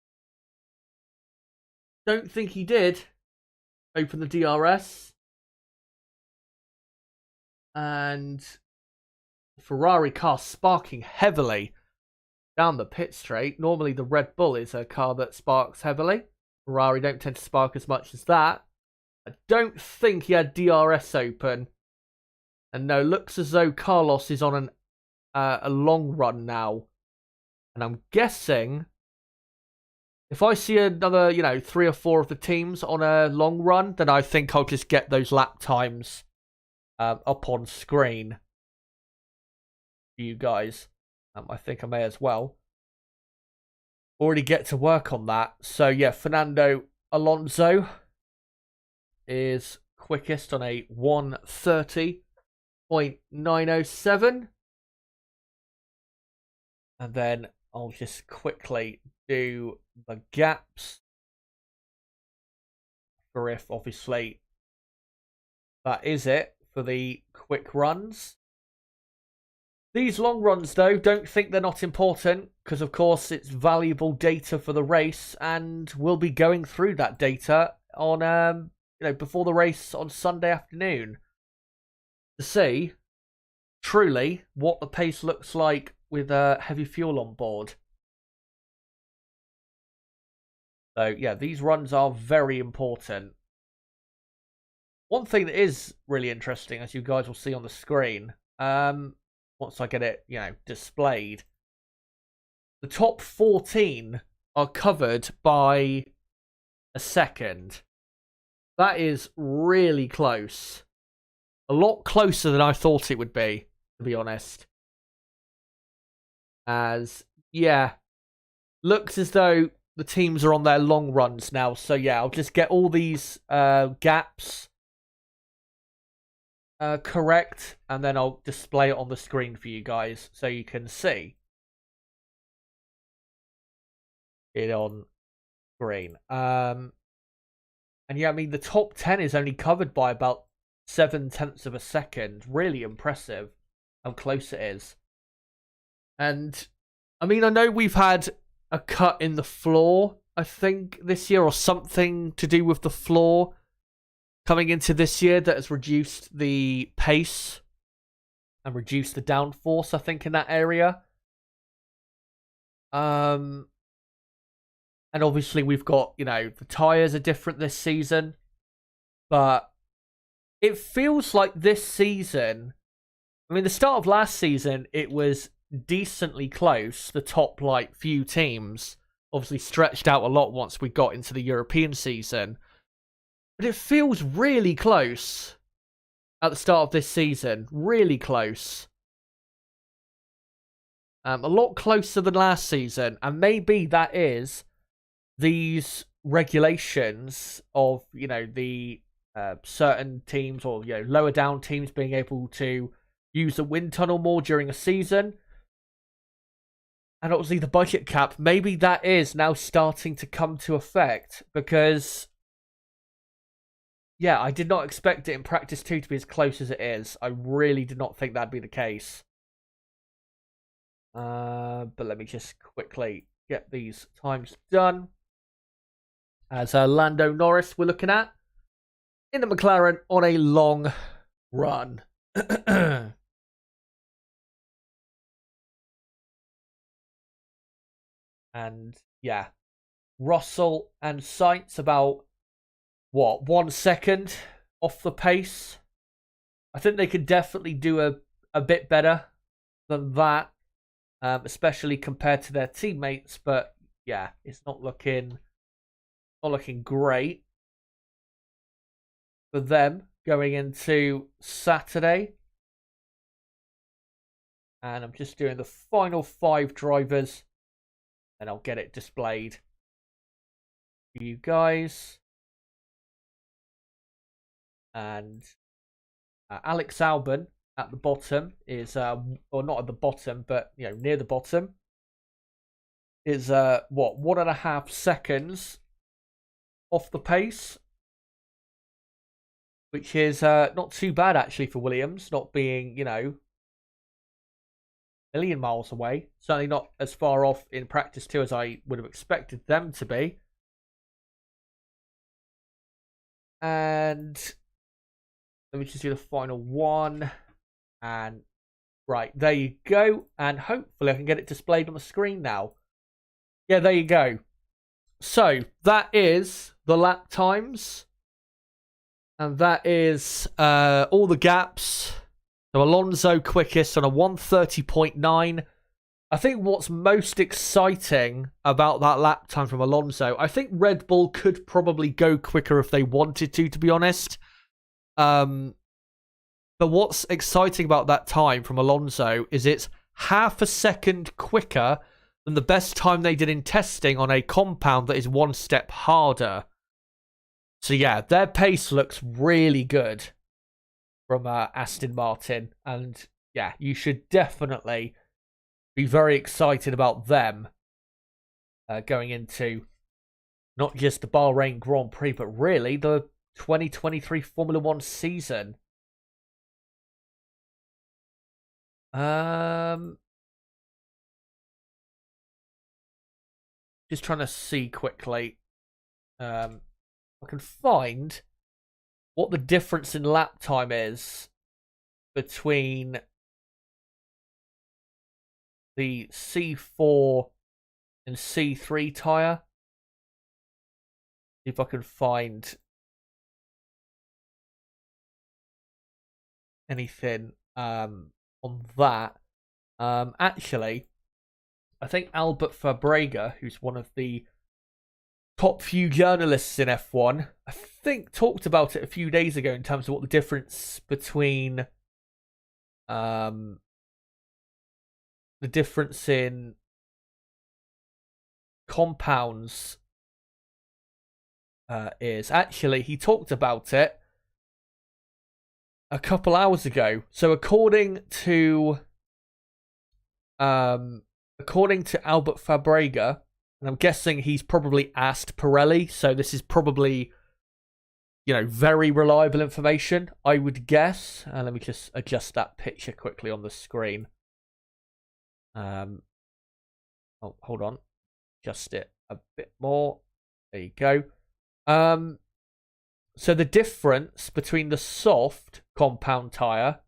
Don't think he did open the DRS. And Ferrari car sparking heavily down the pit straight. Normally the Red Bull is a car that sparks heavily. Ferrari don't tend to spark as much as that. I don't think he had DRS open. And no, looks as though Carlos is on a long run now. And I'm guessing if I see another, 3 or 4 of the teams on a long run, then I think I'll just get those lap times up on screen for you guys. I think I may as well already get to work on that. So yeah, Fernando Alonso is quickest on a 1:30.907. And then I'll just quickly do the gaps for if obviously that is it for the quick runs. These long runs, though, don't think they're not important because, of course, it's valuable data for the race, and we'll be going through that data on, before the race on Sunday afternoon to see truly what the pace looks like with heavy fuel on board. So, yeah, these runs are very important. One thing that is really interesting, as you guys will see on the screen, once I get it, displayed, the top 14 are covered by a second. That is really close. A lot closer than I thought it would be, to be honest. As, yeah, looks as though the teams are on their long runs now. So, yeah, I'll just get all these gaps correct, and then I'll display it on the screen for you guys so you can see it on screen. And yeah, I mean, the top 10 is only covered by about 0.7 of a second. Really impressive how close it is. And I mean, I know we've had a cut in the floor, I think, this year, or something to do with the floor coming into this year that has reduced the pace and reduced the downforce, I think, in that area. And obviously we've got, the tyres are different this season. But it feels like this season, I mean, the start of last season, it was decently close. The top, few teams obviously stretched out a lot once we got into the European season. But it feels really close at the start of this season. Really close. A lot closer than last season. And maybe that is these regulations of, the certain teams or, lower down teams being able to use the wind tunnel more during a season. And obviously the budget cap, maybe that is now starting to come to effect because, yeah, I did not expect it in Practice 2 to be as close as it is. I really did not think that'd be the case. But let me just quickly get these times done. As Lando Norris we're looking at in the McLaren on a long run. And, yeah, Russell and Sainz about 1 second off the pace. I think they could definitely do a bit better than that, especially compared to their teammates. But yeah, it's not looking great for them going into Saturday. And I'm just doing the final 5 drivers. And I'll get it displayed for you guys. And Alex Albon at the bottom is, or not at the bottom, but near the bottom, is 1.5 seconds off the pace, which is not too bad actually for Williams, not being million miles away. Certainly not as far off in practice 2 as I would have expected them to be. And let me just do the final one. And right, there you go. And hopefully I can get it displayed on the screen now. Yeah, there you go. So that is the lap times. And that is all the gaps. So Alonso quickest on a 1:30.9. I think what's most exciting about that lap time from Alonso, I think Red Bull could probably go quicker if they wanted to be honest. But what's exciting about that time from Alonso is it's half a second quicker than the best time they did in testing on a compound that is 1 step harder. So yeah, their pace looks really good from Aston Martin. And yeah, you should definitely be very excited about them going into not just the Bahrain Grand Prix, but really the 2023 Formula 1 season. Just trying to see quickly. I can find what the difference in lap time is between the C4 and C3 tyre. See if I can find anything on that. Actually, I think Albert Fabrega, who's one of the top few journalists in F1, I think talked about it a few days ago in terms of what the difference between the difference in compounds is. Actually, he talked about it a couple hours ago. So according to Albert Fabrega, and I'm guessing he's probably asked Pirelli, so this is probably, very reliable information, I would guess. Let me just adjust that picture quickly on the screen. Oh, hold on. Adjust it a bit more. There you go. So the difference between the soft compound tyre,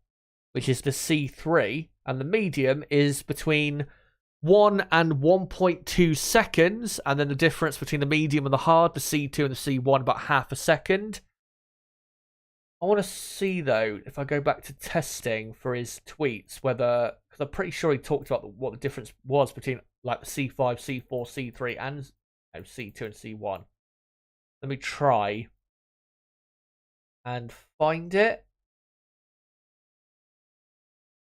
which is the C3, and the medium is between 1 and 1.2 seconds, and then the difference between the medium and the hard, the C2 and the C1, about half a second. I want to see, though, if I go back to testing for his tweets, whether, because I'm pretty sure he talked about what the difference was between like the C5, C4, C3, and C2 and C1. Let me try and find it,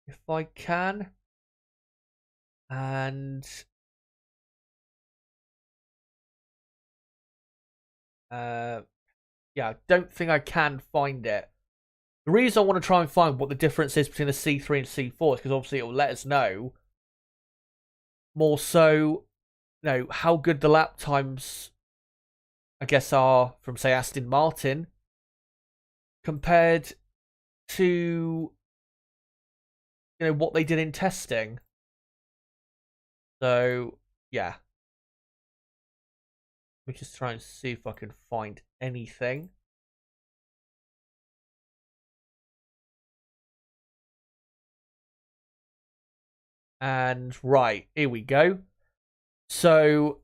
if I can. And yeah, I don't think I can find it. The reason I want to try and find what the difference is between the C3 and C4 is because obviously it will let us know more so, how good the lap times, I guess, are from, say, Aston Martin compared to, what they did in testing. So, yeah. Let me just try and see if I can find anything. And, right, here we go. So,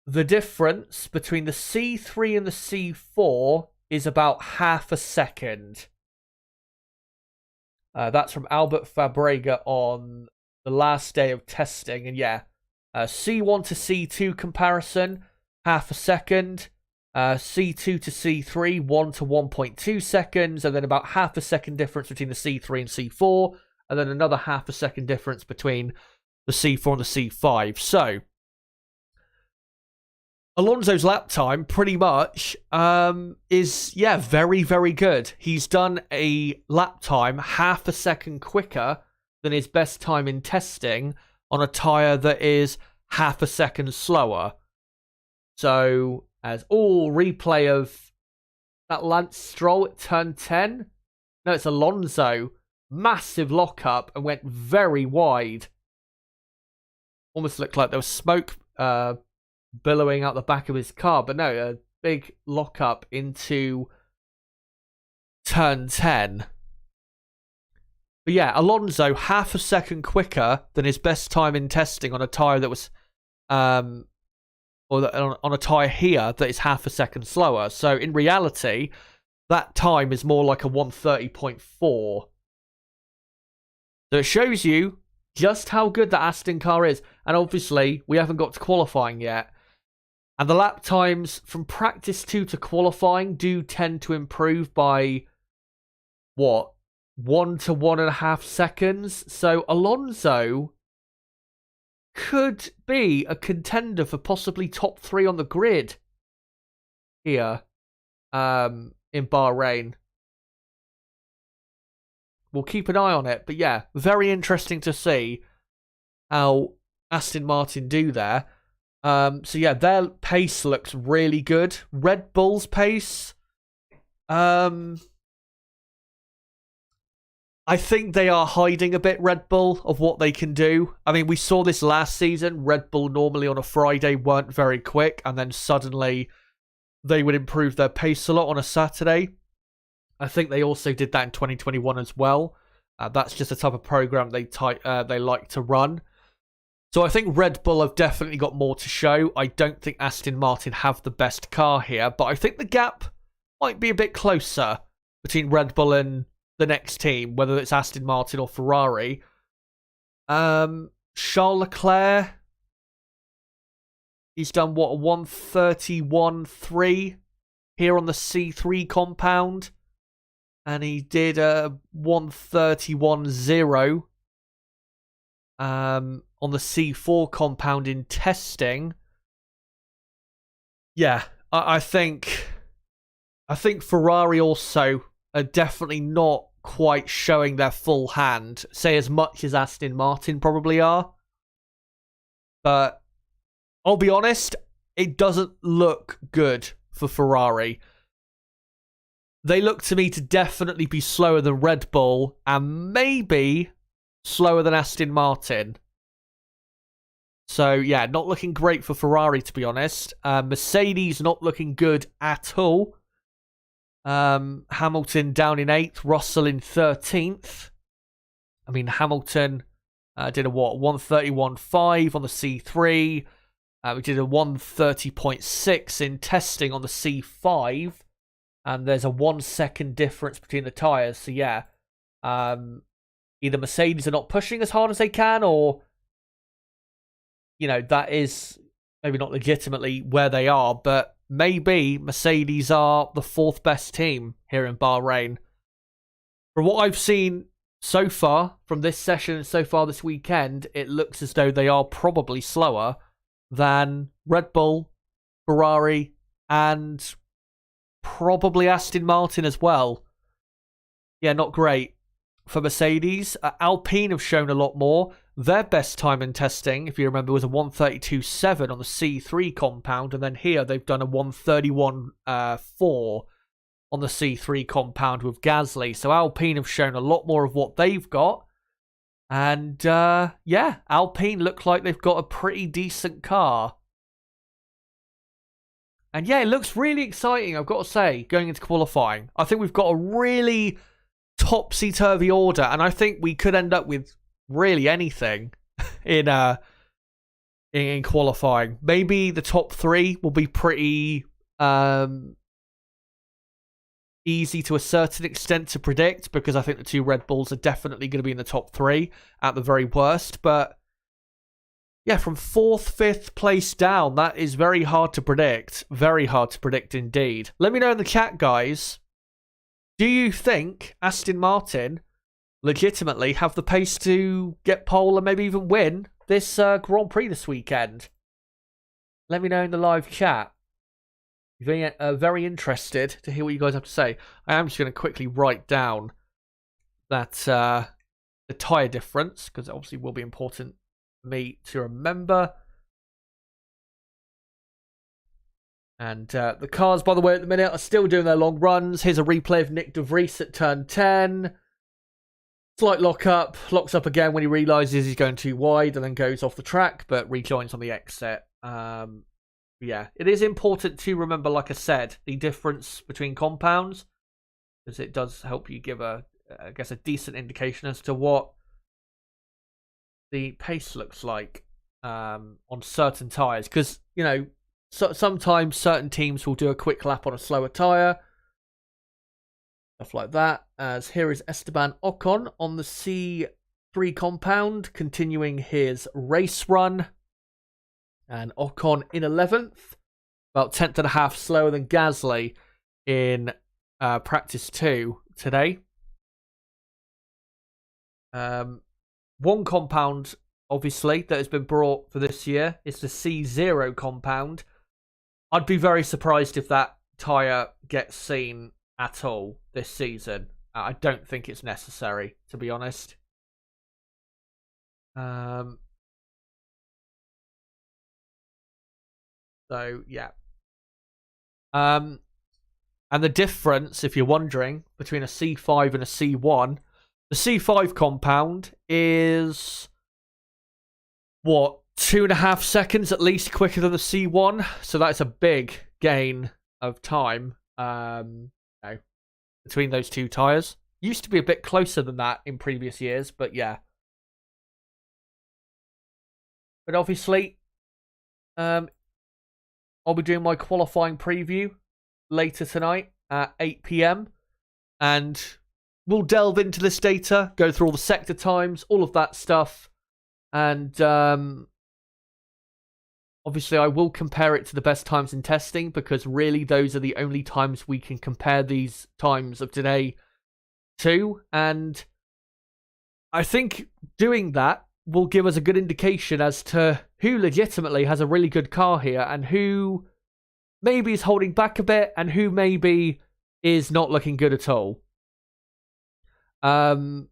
the difference between the C3 and the C4 is about half a second. That's from Albert Fabrega on the last day of testing. And yeah, C1 to C2 comparison, half a second. C2 to C3, 1 to 1.2 seconds. And then about half a second difference between the C3 and C4. and then another half a second difference between the C4 and the C5. So Alonso's lap time pretty much is, very, very good. He's done a lap time half a second quicker than his best time in testing on a tyre that is half a second slower. So, as all replay of that Lance Stroll at turn 10. No, it's Alonso. Massive lockup and went very wide. Almost looked like there was smoke billowing out the back of his car. But no, a big lockup into turn 10. But yeah, Alonso half a second quicker than his best time in testing on a tyre that was... on a tyre here that is half a second slower. So in reality, that time is more like a 1:30.4. So it shows you just how good that Aston car is. And obviously, we haven't got to qualifying yet. And the lap times from practice 2 to qualifying do tend to improve by, 1 to 1.5 seconds. So Alonso could be a contender for possibly top 3 on the grid here in Bahrain. We'll keep an eye on it. But yeah, very interesting to see how Aston Martin do there. So yeah, their pace looks really good. Red Bull's pace, I think they are hiding a bit, Red Bull, of what they can do. I mean, we saw this last season. Red Bull normally on a Friday weren't very quick, and then suddenly they would improve their pace a lot on a Saturday. I think they also did that in 2021 as well. That's just the type of program they like to run. So I think Red Bull have definitely got more to show. I don't think Aston Martin have the best car here, but I think the gap might be a bit closer between Red Bull and the next team, whether it's Aston Martin or Ferrari. Charles Leclerc, he's done what, a 1:31.3 here on the C3 compound, and he did a 1:31.0 on the C4 compound in testing. Yeah, I think Ferrari also are definitely not quite showing their full hand, say as much as Aston Martin probably are. But I'll be honest, it doesn't look good for Ferrari. They look to me to definitely be slower than Red Bull and maybe slower than Aston Martin. So yeah, not looking great for Ferrari, to be honest. Mercedes not looking good at all. Hamilton down in 8th, Russell in 13th. I mean, Hamilton did a 1:31.5 on the C3. We did a 1:30.6 in testing on the C5. And there's a 1 second difference between the tyres. So yeah, either Mercedes are not pushing as hard as they can, or, that is maybe not legitimately where they are, but maybe Mercedes are the 4th best team here in Bahrain. From what I've seen so far from this session and so far this weekend, it looks as though they are probably slower than Red Bull, Ferrari, and probably Aston Martin as well. Yeah, not great for Mercedes. Alpine have shown a lot more. Their best time in testing, if you remember, was a 1:32.7 on the C3 compound. And then here they've done a 1:31.4 on the C3 compound with Gasly. So Alpine have shown a lot more of what they've got. And yeah, Alpine look like they've got a pretty decent car. And yeah, it looks really exciting, I've got to say, going into qualifying. I think we've got a really topsy-turvy order, and I think we could end up with really anything in qualifying. Maybe the top 3 will be pretty easy to a certain extent to predict, because I think the 2 Red Bulls are definitely going to be in the top 3 at the very worst. But yeah, from 4th, 5th place down, that is very hard to predict. Very hard to predict indeed. Let me know in the chat, guys. Do you think Aston Martin legitimately have the pace to get pole and maybe even win this Grand Prix this weekend. Let me know in the live chat. Very interested to hear what you guys have to say. I am just going to quickly write down that the tyre difference, because it obviously will be important for me to remember. And the cars, by the way, at the minute are still doing their long runs. Here's a replay of Nick De Vries at turn 10. Slight lockup. Locks up again when he realises he's going too wide and then goes off the track, but rejoins on the exit. Yeah, it is important to remember, like I said, the difference between compounds, because it does help you give a decent indication as to what the pace looks like on certain tyres. Because, sometimes certain teams will do a quick lap on a slower tyre, stuff like that. As here is Esteban Ocon on the C3 compound, continuing his race run. And Ocon in 11th, about 10th and a half slower than Gasly in practice 2 today. One compound, obviously, that has been brought for this year is the C0 compound. I'd be very surprised if that tyre gets seen at all this season. I don't think it's necessary, to be honest. So, yeah. And the difference, if you're wondering, between a C5 and a C1, the C5 compound is, 2.5 seconds at least quicker than the C1. So that's a big gain of time between those two tyres. Used to be a bit closer than that in previous years, but yeah. But obviously, I'll be doing my qualifying preview later tonight at 8 p.m. And we'll delve into this data, go through all the sector times, all of that stuff. And obviously I will compare it to the best times in testing, because really those are the only times we can compare these times of today to. And I think doing that will give us a good indication as to who legitimately has a really good car here and who maybe is holding back a bit and who maybe is not looking good at all. As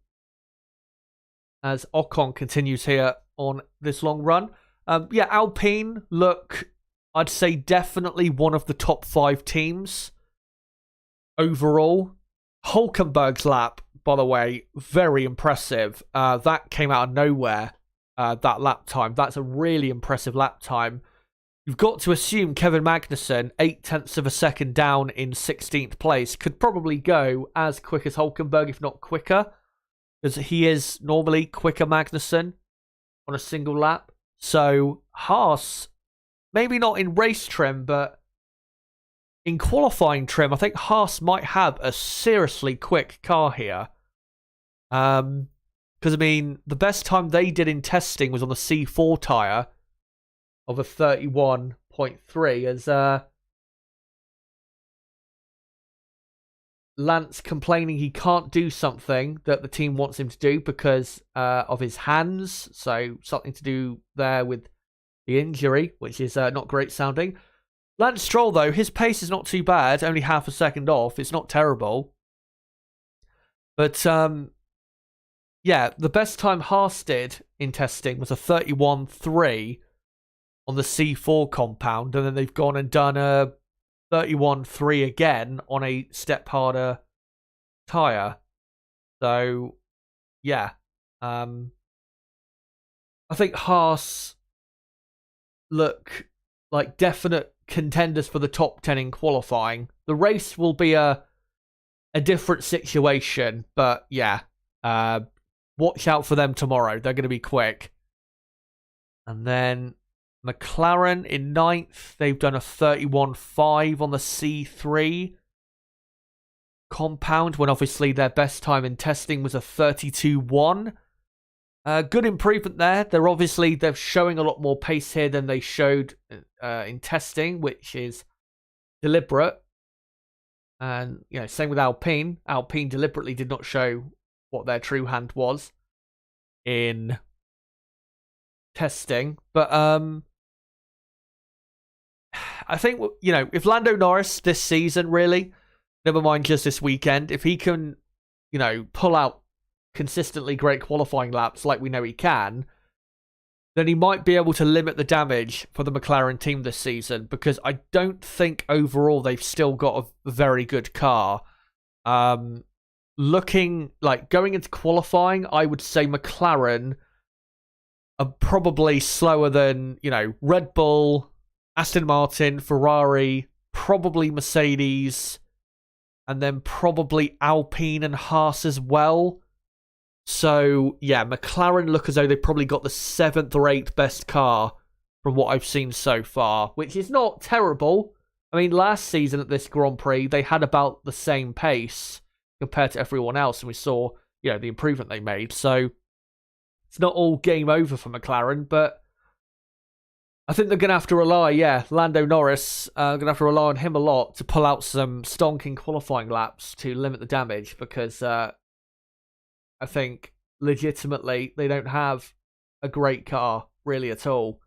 Ocon continues here on this long run. Alpine look, I'd say, definitely one of the top 5 teams overall. Hulkenberg's lap, by the way, very impressive. That came out of nowhere, that lap time. That's a really impressive lap time. You've got to assume Kevin Magnussen, 0.8 of a second down in 16th place, could probably go as quick as Hulkenberg, if not quicker, because he is normally quicker, Magnussen, on a single lap. So Haas, maybe not in race trim, but in qualifying trim, I think Haas might have a seriously quick car here. Because, the best time they did in testing was on the C4 tyre of a 31.3, as Lance complaining he can't do something that the team wants him to do because of his hands. So something to do there with the injury, which is not great sounding. Lance Stroll, though, his pace is not too bad. Only half a second off. It's not terrible. But, the best time Haas did in testing was a 31.3 on the C4 compound. And then they've gone and done a 31.3 again on a step harder tyre. So, yeah. I think Haas look like definite contenders for the top 10 in qualifying. The race will be a different situation, but yeah, watch out for them tomorrow. They're going to be quick. And then McLaren in 9th. They've done a 31.5 on the C3 compound, when obviously their best time in testing was a 32.1. Good improvement there. They're showing a lot more pace here than they showed in testing, which is deliberate. And same with Alpine. Alpine deliberately did not show what their true hand was in testing. But I think, if Lando Norris this season, really, never mind just this weekend, if he can, pull out consistently great qualifying laps like we know he can, then he might be able to limit the damage for the McLaren team this season, because I don't think overall they've still got a very good car. Going into qualifying, I would say McLaren are probably slower than, Red Bull, Aston Martin, Ferrari, probably Mercedes, and then probably Alpine and Haas as well. So, yeah, McLaren look as though they've probably got the 7th or 8th best car from what I've seen so far, which is not terrible. I mean, last season at this Grand Prix, they had about the same pace compared to everyone else, and we saw, the improvement they made. So, it's not all game over for McLaren, but I think they're going to have to rely, Lando Norris, going to have to rely on him a lot to pull out some stonking qualifying laps to limit the damage, because I think legitimately they don't have a great car really at all.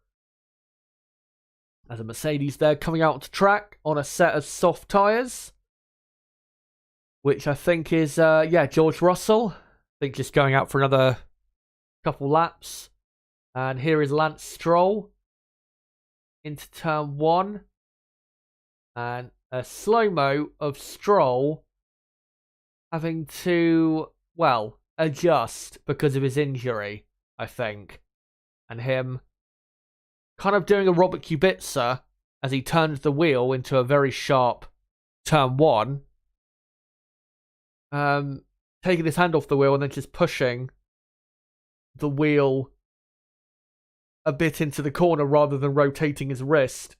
As a Mercedes there coming out onto track on a set of soft tyres, which I think is, George Russell. I think just going out for another couple laps. And here is Lance Stroll into turn 1. And a slow-mo of Stroll having to, adjust because of his injury, I think. And him kind of doing a Robert Kubica as he turned the wheel into a very sharp turn 1. Taking his hand off the wheel and then just pushing the wheel a bit into the corner rather than rotating his wrist.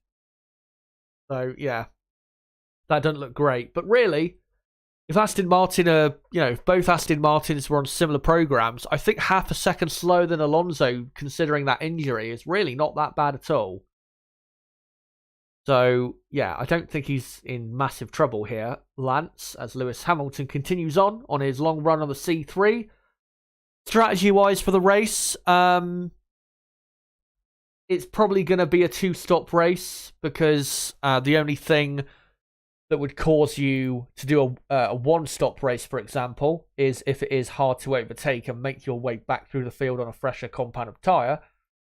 So, yeah, that doesn't look great. But really, if Aston Martin are, if both Aston Martins were on similar programs, I think half a second slower than Alonso, considering that injury, is really not that bad at all. So, yeah, I don't think he's in massive trouble here, Lance, as Lewis Hamilton continues on his long run on the C3. Strategy-wise for the race, it's probably going to be a 2-stop race, because the only thing that would cause you to do a one-stop race, for example, is if it is hard to overtake and make your way back through the field on a fresher compound of tyre,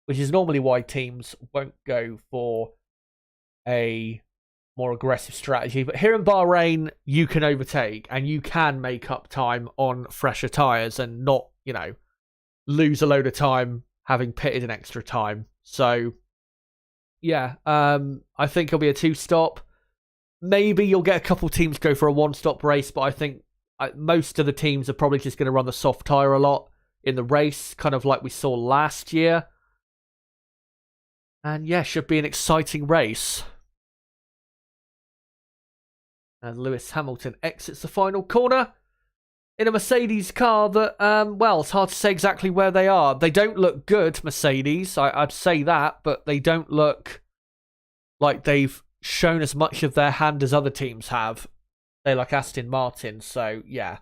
which is normally why teams won't go for a more aggressive strategy. But here in Bahrain, you can overtake and you can make up time on fresher tyres and not, lose a load of time having pitted an extra time. So, yeah, I think it'll be a 2-stop. Maybe you'll get a couple teams go for a 1-stop race, but I think most of the teams are probably just going to run the soft tyre a lot in the race, kind of like we saw last year. And yeah, should be an exciting race. As Lewis Hamilton exits the final corner in a Mercedes car that, it's hard to say exactly where they are. They don't look good, Mercedes, I'd say that, but they don't look like they've shown as much of their hand as other teams have. They're like Aston Martin, so yeah.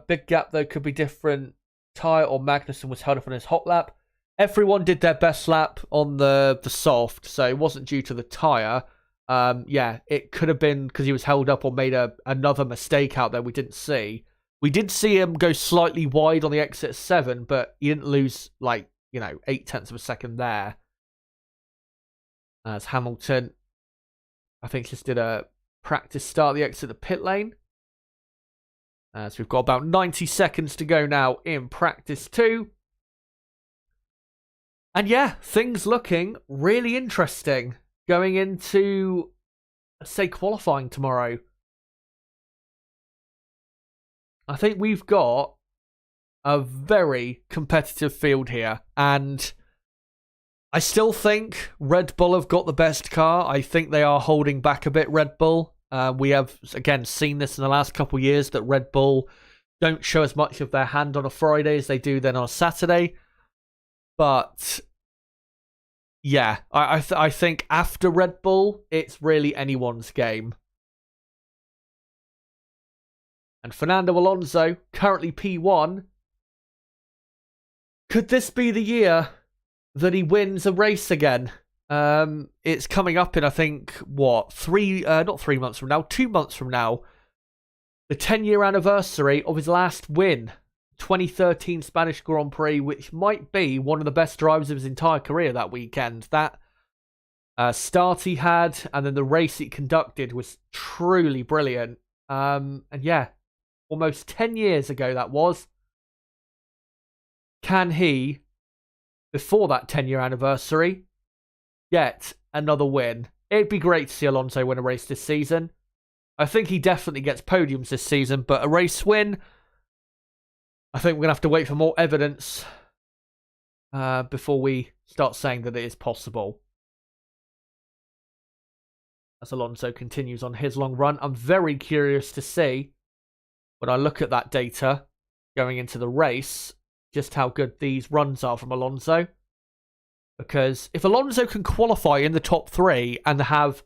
Big gap though, could be different tyre, or Magnussen was held up on his hot lap. Everyone did their best lap on the soft, so it wasn't due to the tyre. It could have been because he was held up or made another mistake out there we didn't see. We did see him go slightly wide on the exit 7, but he didn't lose 0.8 of a second there. As Hamilton, I think, just did a practice start the exit of the pit lane. So we've got about 90 seconds to go now in practice 2. And yeah, things looking really interesting going into, let's say, qualifying tomorrow. I think we've got a very competitive field here, and I still think Red Bull have got the best car. I think they are holding back a bit, Red Bull. We have, again, seen this in the last couple of years, that Red Bull don't show as much of their hand on a Friday as they do then on a Saturday. But yeah, I think after Red Bull, it's really anyone's game. And Fernando Alonso, currently P1. Could this be the year that he wins a race again? It's coming up in, I think, what, not 3 months from now, 2 months from now. The 10-year anniversary of his last win, 2013 Spanish Grand Prix, which might be one of the best drives of his entire career that weekend. That start he had, and then the race he conducted was truly brilliant. And yeah, almost 10 years ago that was. Can he, before that 10-year anniversary, get another win? It'd be great to see Alonso win a race this season. I think he definitely gets podiums this season, but a race win, I think we're going to have to wait for more evidence before we start saying that it is possible. As Alonso continues on his long run, I'm very curious to see, when I look at that data going into the race, just how good these runs are from Alonso. Because if Alonso can qualify in the top 3 and have,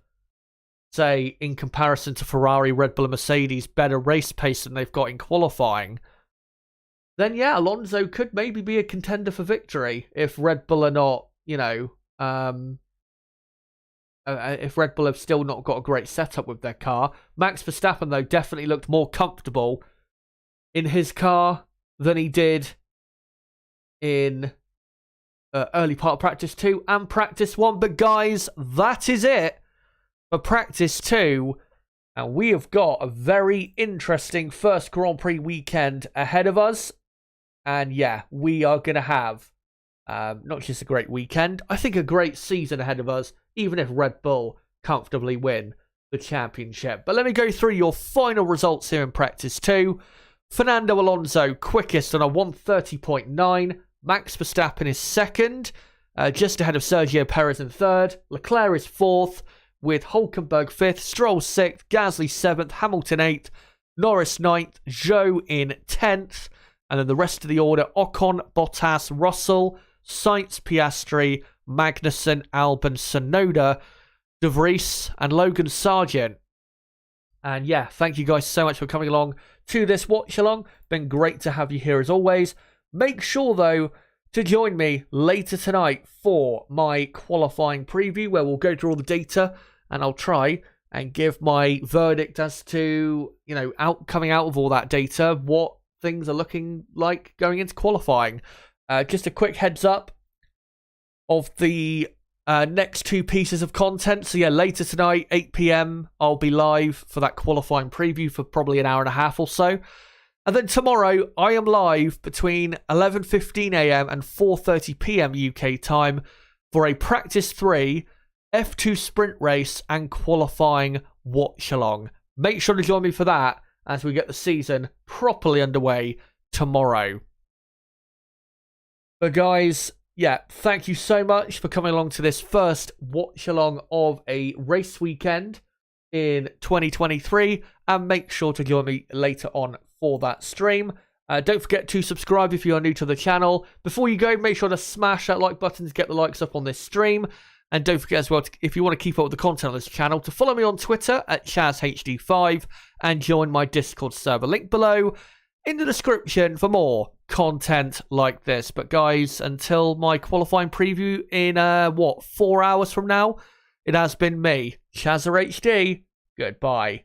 say, in comparison to Ferrari, Red Bull and Mercedes, better race pace than they've got in qualifying, then yeah, Alonso could maybe be a contender for victory if Red Bull are not, if Red Bull have still not got a great setup with their car. Max Verstappen, though, definitely looked more comfortable in his car than he did in early part of Practice 2 and Practice 1. But guys, that is it for Practice 2. And we have got a very interesting first Grand Prix weekend ahead of us. And yeah, we are going to have not just a great weekend, I think a great season ahead of us, even if Red Bull comfortably win the championship. But let me go through your final results here in Practice 2. Fernando Alonso quickest on a 1:30.9. Max Verstappen is second, just ahead of Sergio Perez in third. Leclerc is fourth, with Hülkenberg fifth, Stroll sixth, Gasly seventh, Hamilton eighth, Norris ninth, Zhou in 10th. And then the rest of the order: Ocon, Bottas, Russell, Sainz, Piastri, Magnussen, Albon, Tsunoda, De Vries, and Logan Sargent. And yeah, thank you guys so much for coming along to this watch along. Been great to have you here as always. Make sure, though, to join me later tonight for my qualifying preview, where we'll go through all the data and I'll try and give my verdict as to, coming out of all that data, what things are looking like going into qualifying. Just a quick heads up of the next 2 pieces of content. So yeah, later tonight, 8 PM, I'll be live for that qualifying preview for probably an hour and a half or so. And then tomorrow, I am live between 11:15 AM and 4:30 PM UK time for a Practice 3 F2 sprint race and qualifying watch-along. Make sure to join me for that as we get the season properly underway tomorrow. But guys, yeah, thank you so much for coming along to this first watch-along of a race weekend in 2023. And make sure to join me later on for that stream. Don't forget to subscribe if you are new to the channel. Before you go, make sure to smash that like button to get the likes up on this stream. And don't forget as well, if you want to keep up with the content on this channel, to follow me on Twitter at ChazHD5 and join my Discord server. Link below in the description for more content like this. But guys, until my qualifying preview in, 4 hours from now, it has been me, ChazHD. Goodbye.